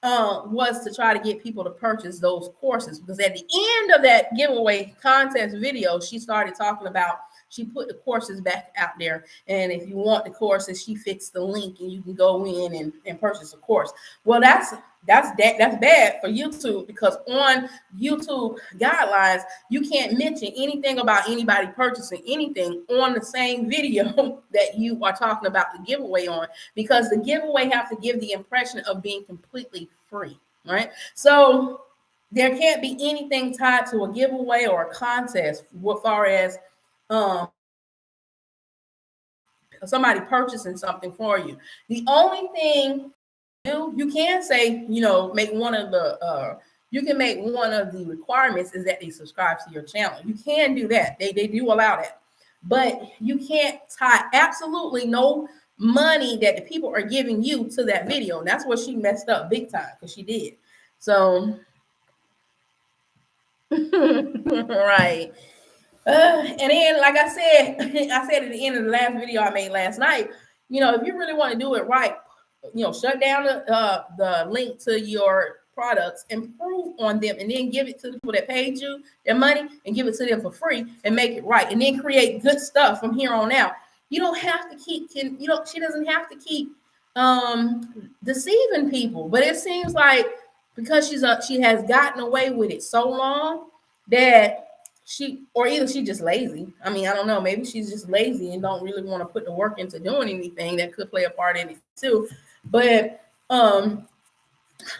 was to try to get people to purchase those courses. Because at the end of that giveaway contest video, she started talking about, she put the courses back out there. And if you want the courses, she fixed the link and you can go in and purchase a course. Well, that's bad for YouTube, because on YouTube guidelines, you can't mention anything about anybody purchasing anything on the same video that you are talking about the giveaway on, because the giveaway has to give the impression of being completely free, right? So there can't be anything tied to a giveaway or a contest as far as somebody purchasing something for you. The only thing you can say, you know, make one of the requirements is that they subscribe to your channel. You can do that. They do allow that. But you can't tie absolutely no money that the people are giving you to that video. And that's where she messed up big time, because she did. So right. And then, like I said at the end of the last video I made last night, you know, if you really want to do it right, you know, shut down the link to your products, improve on them, and then give it to the people that paid you their money and give it to them for free and make it right. And then create good stuff from here on out. You don't have to keep, she doesn't have to keep deceiving people. But it seems like because she has gotten away with it so long that either she's just lazy. I mean, I don't know. Maybe she's just lazy and don't really want to put the work into doing anything. That could play a part in it too. But I'm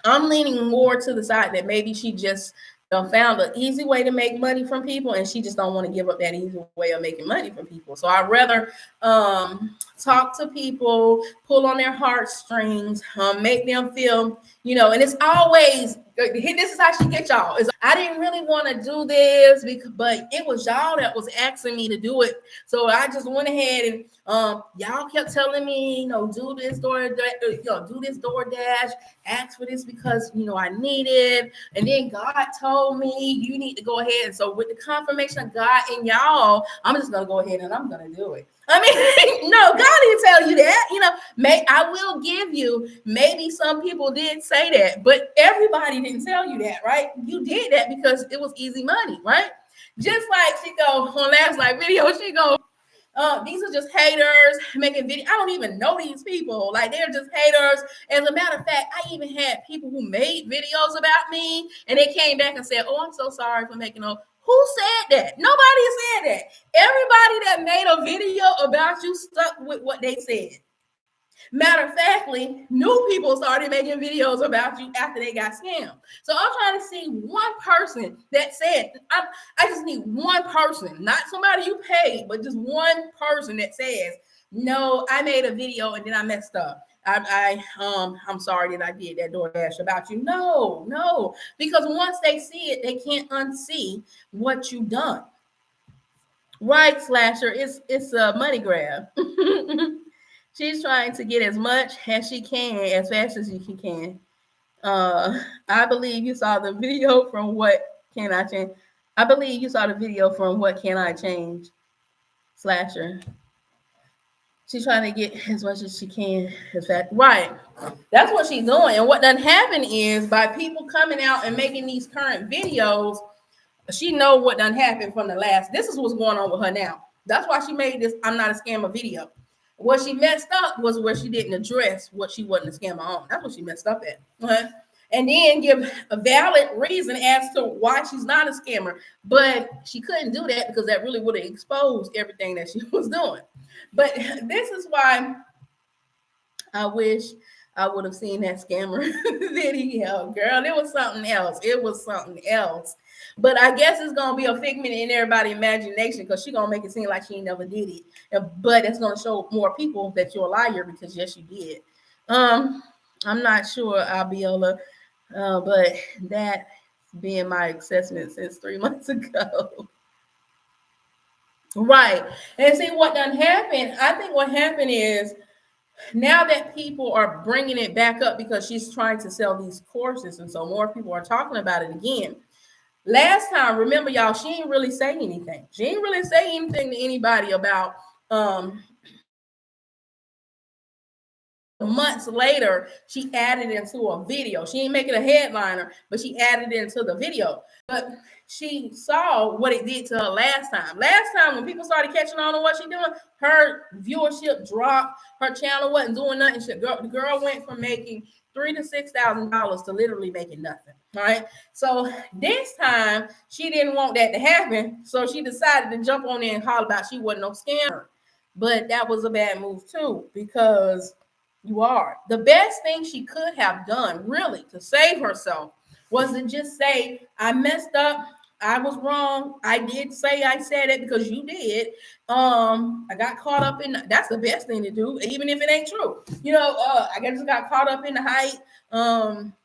leaning more to the side that maybe she just found an easy way to make money from people, and she just don't want to give up that easy way of making money from people. So I'd rather talk to people, pull on their heartstrings, make them feel, you know, and it's always This is how she get y'all. I didn't really want to do this but it was y'all that was asking me to do it. So I just went ahead and y'all kept telling me, do this do this DoorDash, ask for this because I need it. And then God told me you need to go ahead. And so with the confirmation of God and y'all, I'm just gonna go ahead and I'm gonna do it. I mean, no, God didn't tell you that. I will give you, maybe some people did say that, but everybody didn't tell you that, right? You did that because it was easy money, right? Just like she go on last night video, she go, these are just haters making videos. I don't even know these people. Like, they're just haters. As a matter of fact, I even had people who made videos about me and they came back and said, oh, I'm so sorry for making those. Who said that? Nobody said that. Everybody that made a video about you stuck with what they said. Matter of factly, new people started making videos about you after they got scammed. So I'm trying to see one person that said, I just need one person, not somebody you paid, but just one person that says, no, I made a video and then I messed up. I'm sorry that I did that DoorDash about you. No, because once they see it, they can't unsee what you've done. Right, Slasher? It's a money grab. She's trying to get as much as she can, as fast as she can. I believe you saw the video from What Can I Change? I believe you saw the video from What Can I Change? Slasher. She's trying to get as much as she can. Right. That's what she's doing. And what done happened is by people coming out and making these current videos, she know what done happened from the last. This is what's going on with her now. That's why she made this I'm Not a Scammer video. What she messed up was where she didn't address what she wasn't a scammer on. That's what she messed up at. Uh-huh. And then give a valid reason as to why she's not a scammer. But she couldn't do that because that really would have exposed everything that she was doing. But this is why I wish I would have seen that scammer video. Girl, it was something else. It was something else. But I guess it's going to be a figment in everybody's imagination because she's going to make it seem like she never did it. But it's going to show more people that you're a liar because, yes, you did. I'm not sure, Abiola, but that being my assessment since 3 months ago. Right. And see what done happened. I think what happened is now that people are bringing it back up because she's trying to sell these courses. And so more people are talking about it again. Last time, remember, y'all, she ain't really say anything. She ain't really say anything to anybody about months later, she added into a video. She ain't make it a headliner, but she added it into the video. But she saw what it did to her last time. Last time, when people started catching on to what she doing, her viewership dropped. Her channel wasn't doing nothing. The girl went from making $3,000 to $6,000 to literally making nothing. Right. So this time she didn't want that to happen. So she decided to jump on there and holler about she wasn't no scammer. But that was a bad move too, because you are. The best thing she could have done really to save herself was to just say, I messed up. I was wrong. I did say I said it because you did. I got caught up in that's the best thing to do, even if it ain't true. I just got caught up in the hype.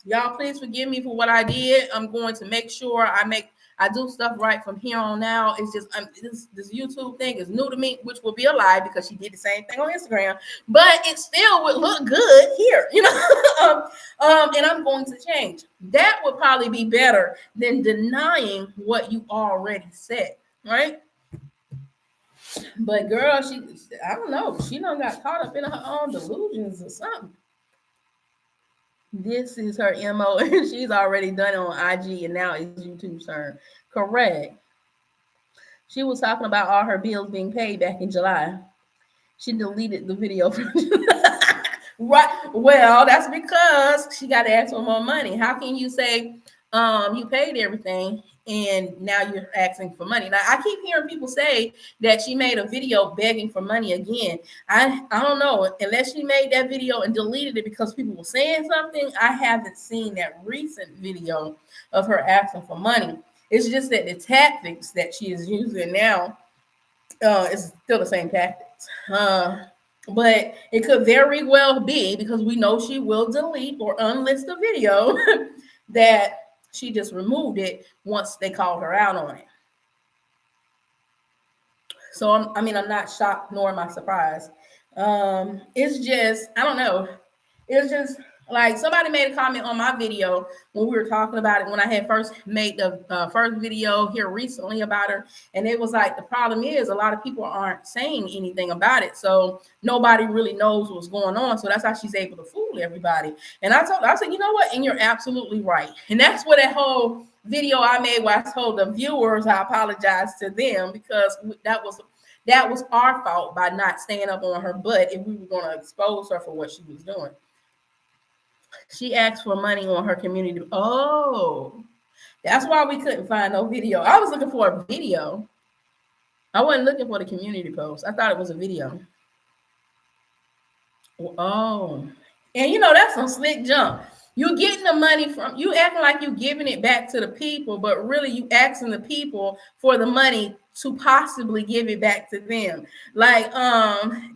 Y'all please forgive me for what I did. I'm going to make sure I do stuff right from here on out. It's just this YouTube thing is new to me, which will be a lie because she did the same thing on Instagram, but it still would look good here, and I'm going to change. That would probably be better than denying what you already said, right? But girl, I don't know, she done got caught up in her own delusions or something. This is her MO, and she's already done it on IG, and now it's YouTube's turn. Correct. She was talking about all her bills being paid back in July. She deleted the video from July. Right. Well, that's because she got to ask for more money. How can you say you paid everything and now you're asking for money? Now, I keep hearing people say that she made a video begging for money again. I don't know. Unless she made that video and deleted it because people were saying something, I haven't seen that recent video of her asking for money. It's just that the tactics that she is using now is still the same tactics. But it could very well be, because we know she will delete or unlist the video, that She just removed it once they called her out on it. So I'm not shocked nor am I surprised. It's just, I don't know. It's just like somebody made a comment on my video when we were talking about it, when I had first made the first video here recently about her. And it was like, the problem is a lot of people aren't saying anything about it. So nobody really knows what's going on. So that's how she's able to fool everybody. And I said, you know what? And you're absolutely right. And that's what that whole video I made where I told the viewers I apologize to them, because that was our fault by not staying up on her butt if we were going to expose her for what she was doing. She asked for money on her community. Oh, that's why we couldn't find no video. I was looking for a video. I wasn't looking for the community post. I thought it was a video. Oh, and that's some slick jump. You're getting the money from, you acting like you're giving it back to the people, but really you asking the people for the money to possibly give it back to them. Like,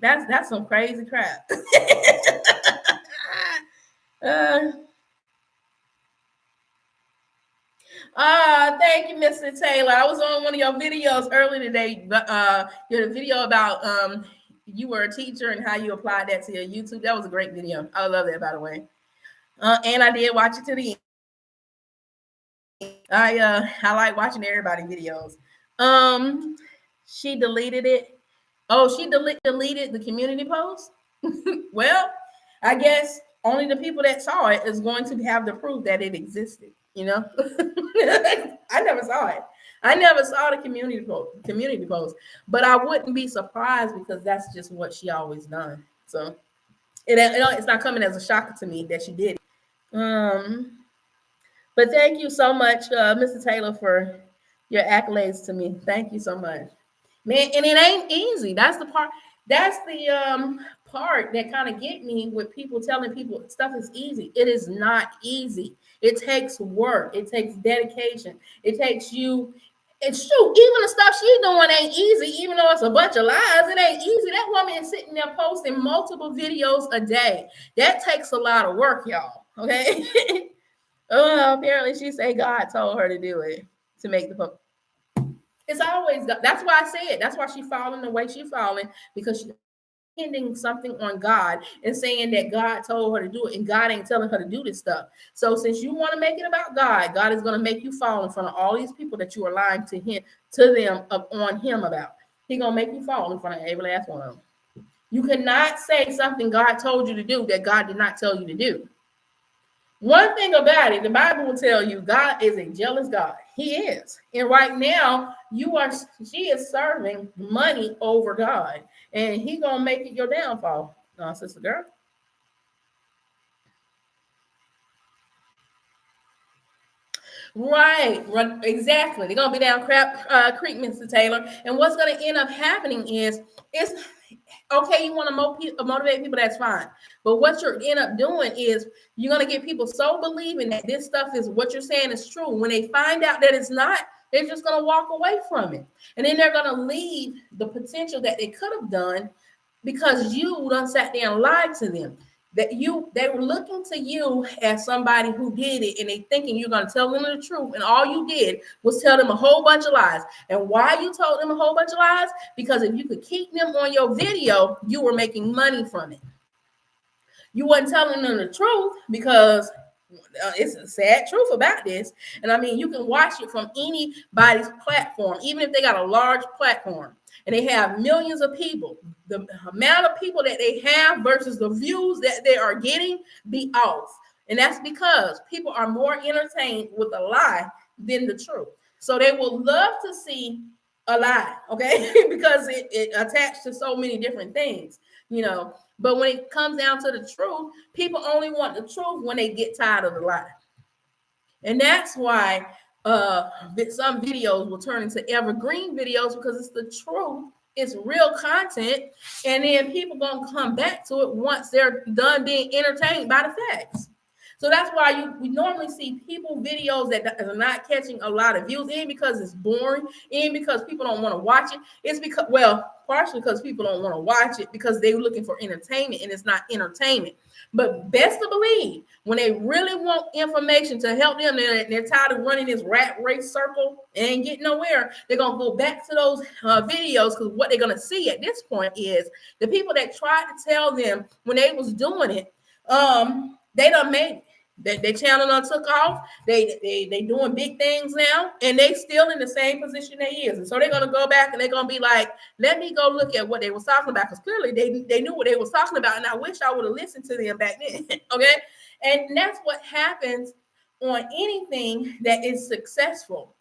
that's some crazy crap. Thank you, Mr. Taylor. I was on one of your videos earlier today. Your video about you were a teacher and how you applied that to your YouTube. That was a great video. I love that, by the way. And I did watch it to the end. I like watching everybody videos. She deleted it. Oh, she deleted the community post. Well, I guess only the people that saw it is going to have the proof that it existed. I never saw it. I never saw the community post, but I wouldn't be surprised because that's just what she always done. So it's not coming as a shocker to me that she did it. But thank you so much, Mr. Taylor, for your accolades to me. Thank you so much, man. And it ain't easy. That's the part. That's the part that kind of get me with people telling people stuff is easy. It is not easy. It takes work. It takes dedication. It takes you. It's true. Even the stuff she's doing ain't easy, even though it's a bunch of lies. It ain't easy. That woman is sitting there posting multiple videos a day. That takes a lot of work, y'all. Okay. Apparently she said God told her to do it, to make the post. It's always, that's why I said, that's why she's falling the way she's falling, because she's depending something on God and saying that God told her to do it, and God ain't telling her to do this stuff. So since you want to make it about God, God is going to make you fall in front of all these people that you are lying to them on him about. He's going to make you fall in front of every last one of them. You cannot say something God told you to do that God did not tell you to do. One thing about it, the Bible will tell you God is a jealous God. He is. And right now, she is serving money over God. And he's going to make it your downfall, sister girl. Right, exactly. They're going to be down crap creek, Mr. Taylor. And what's going to end up happening is, okay, you want to motivate people, that's fine. But what you're end up doing is you're going to get people so believing that this stuff is what you're saying is true. When they find out that it's not, they're just going to walk away from it. And then they're going to leave the potential that they could have done because you done sat there and lied to them. They were looking to you as somebody who did it, and they thinking you're going to tell them the truth, and all you did was tell them a whole bunch of lies. And why you told them a whole bunch of lies? Because if you could keep them on your video, you were making money from it. You wasn't telling them the truth because it's a sad truth about this. And I mean, you can watch it from anybody's platform, even if they got a large platform and they have millions of people. The amount of people that they have versus the views that they are getting be off. And that's because people are more entertained with a lie than the truth. So they will love to see a lie, okay? Because it attached to so many different things, But when it comes down to the truth, people only want the truth when they get tired of the lie. And that's why some videos will turn into evergreen videos, because it's the truth. It's real content. And then people going to come back to it once they're done being entertained by the facts. So that's why we normally see people videos that are not catching a lot of views, and because it's boring, and because people don't want to watch it. It's because, partially because people don't want to watch it because they're looking for entertainment, and it's not entertainment. But best to believe, when they really want information to help them, they're tired of running this rat race circle and ain't getting nowhere. They're gonna go back to those videos, because what they're gonna see at this point is the people that tried to tell them when they was doing it, they done made it. Their channel done took off. They doing big things now, and they still in the same position they is. And so they're gonna go back and they're gonna be like, let me go look at what they was talking about, because clearly they knew what they was talking about, and I wish I would have listened to them back then. Okay, and that's what happens on anything that is successful.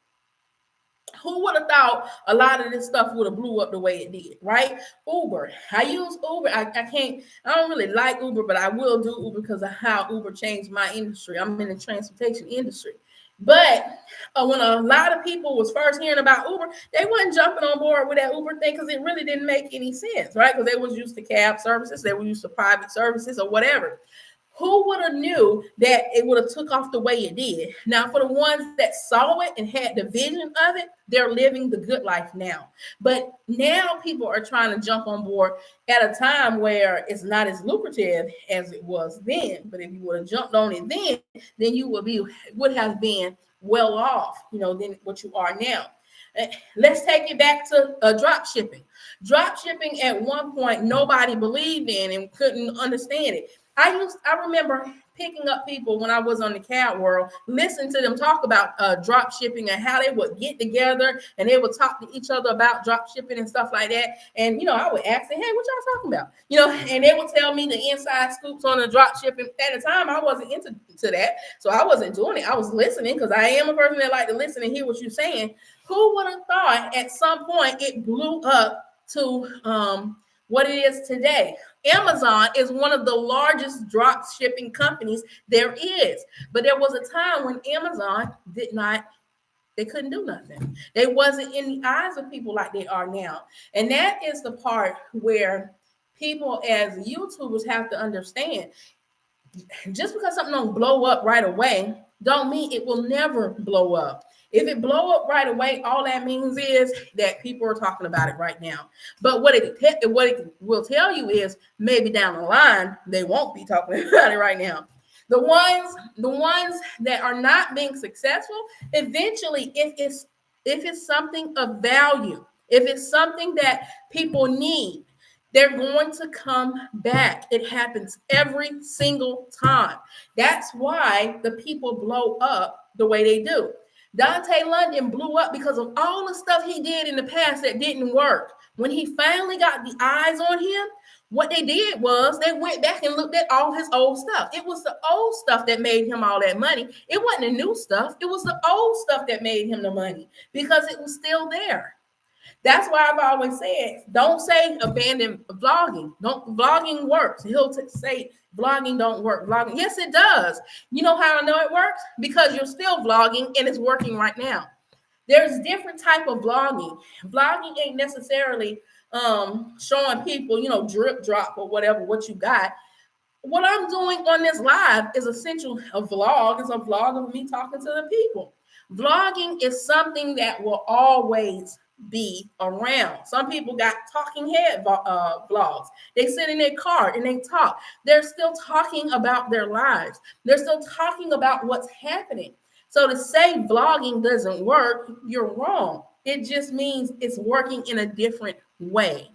Who would have thought a lot of this stuff would have blew up the way it did, right? Uber. I use Uber. I don't really like Uber, but I will do Uber because of how Uber changed my industry. I'm in the transportation industry. But when a lot of people was first hearing about Uber, they wasn't jumping on board with that Uber thing because it really didn't make any sense, right? Because they was used to cab services, they were used to private services or whatever. Who would have knew that it would have took off the way it did? Now, for the ones that saw it and had the vision of it, they're living the good life now. But now people are trying to jump on board at a time where it's not as lucrative as it was then. But if you would have jumped on it then you would have been well off, than what you are now. Let's take it back to drop shipping. Drop shipping at one point nobody believed in and couldn't understand it. I remember picking up people when I was on the CAD world, listening to them talk about drop shipping and how they would get together and they would talk to each other about drop shipping and stuff like that. And, I would ask them, hey, what y'all talking about? And they would tell me the inside scoops on the drop shipping. At the time, I wasn't into that. So I wasn't doing it. I was listening because I am a person that like to listen and hear what you're saying. Who would have thought at some point it blew up to what it is today? Amazon is one of the largest drop shipping companies there is. But there was a time when Amazon they couldn't do nothing. They wasn't in the eyes of people like they are now. And that is the part where people as YouTubers have to understand. Just because something don't blow up right away, don't mean it will never blow up. If it blow up right away, all that means is that people are talking about it right now. But what it will tell you is maybe down the line, they won't be talking about it right now. The ones that are not being successful, eventually, if it's something of value, if it's something that people need, they're going to come back. It happens every single time. That's why the people blow up the way they do. Dante London blew up because of all the stuff he did in the past that didn't work. When he finally got the eyes on him, what they did was they went back and looked at all his old stuff. It was the old stuff that made him all that money. It wasn't the new stuff. It was the old stuff that made him the money because it was still there. That's why I've always said, don't say abandon vlogging. Vlogging works. He'll say vlogging don't work. Vlogging, yes, it does. You know how I know it works? Because you're still vlogging and it's working right now. There's different type of vlogging. Vlogging ain't necessarily showing people, drip drop or whatever, what you got. What I'm doing on this live is essentially a vlog. It's a vlog of me talking to the people. Vlogging is something that will always be around. Some people got talking head vlogs. They sit in their car and they talk. They're still talking about their lives. They're still talking about what's happening. So to say vlogging doesn't work, you're wrong. It just means it's working in a different way.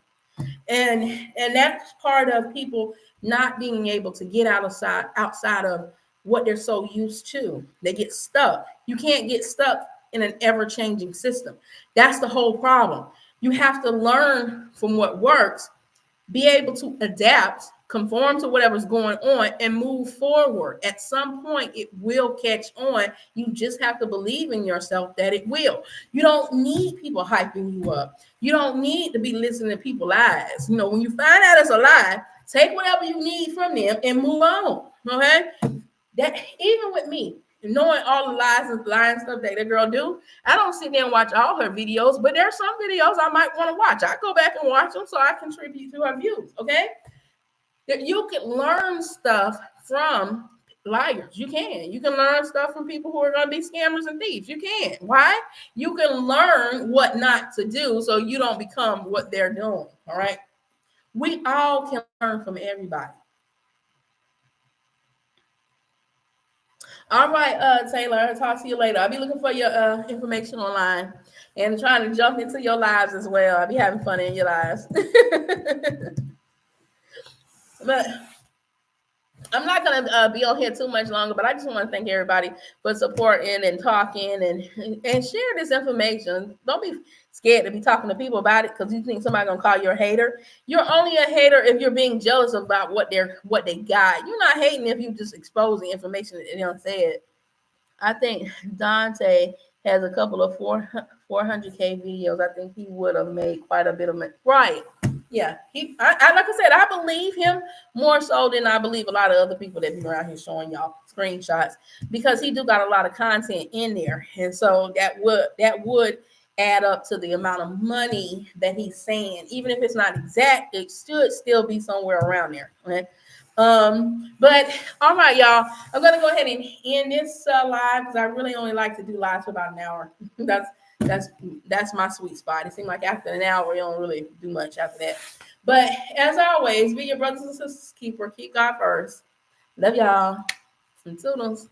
And that's part of people not being able to get outside of what they're so used to. They get stuck. You can't get stuck in an ever-changing system. That's the whole problem. You have to learn from what works, be able to adapt, conform to whatever's going on, and move forward. At some point, it will catch on. You just have to believe in yourself that it will. You don't need people hyping you up. You don't need to be listening to people's lies. When you find out it's a lie, take whatever you need from them and move on. Okay? That even with me, knowing all the lies and lying stuff that girl do, I don't sit there and watch all her videos, but there's some videos I might want to watch. I go back and watch them so I contribute to her views, okay? That you can learn stuff from liars. You can learn stuff from people who are going to be scammers and thieves. You can. Why? You can learn what not to do so you don't become what they're doing, all right? We all can learn from everybody. All right, Taylor, I'll talk to you later. I'll be looking for your information online and trying to jump into your lives as well. I'll be having fun in your lives. But I'm not going to be on here too much longer, but I just want to thank everybody for supporting and talking and share this information. Don't be scared to be talking to people about it because you think somebody's going to call you a hater. You're only a hater if you're being jealous about what they got. You're not hating if you just expose the information that they don't say it. I think Dante has a couple of 400K videos. I think he would have made quite a bit of money. Right. Yeah. I like I said, I believe him more so than I believe a lot of other people that be around here showing y'all screenshots because he do got a lot of content in there. And so that would add up to the amount of money that he's saying. Even if it's not exact, it should still be somewhere around there. Okay. But all right, y'all. I'm gonna go ahead and end this live because I really only like to do lives for about an hour. that's that's my sweet spot. It seems like after an hour, you don't really do much after that. But as always, be your brothers and sisters keeper. Keep God first. Love y'all. And toodles.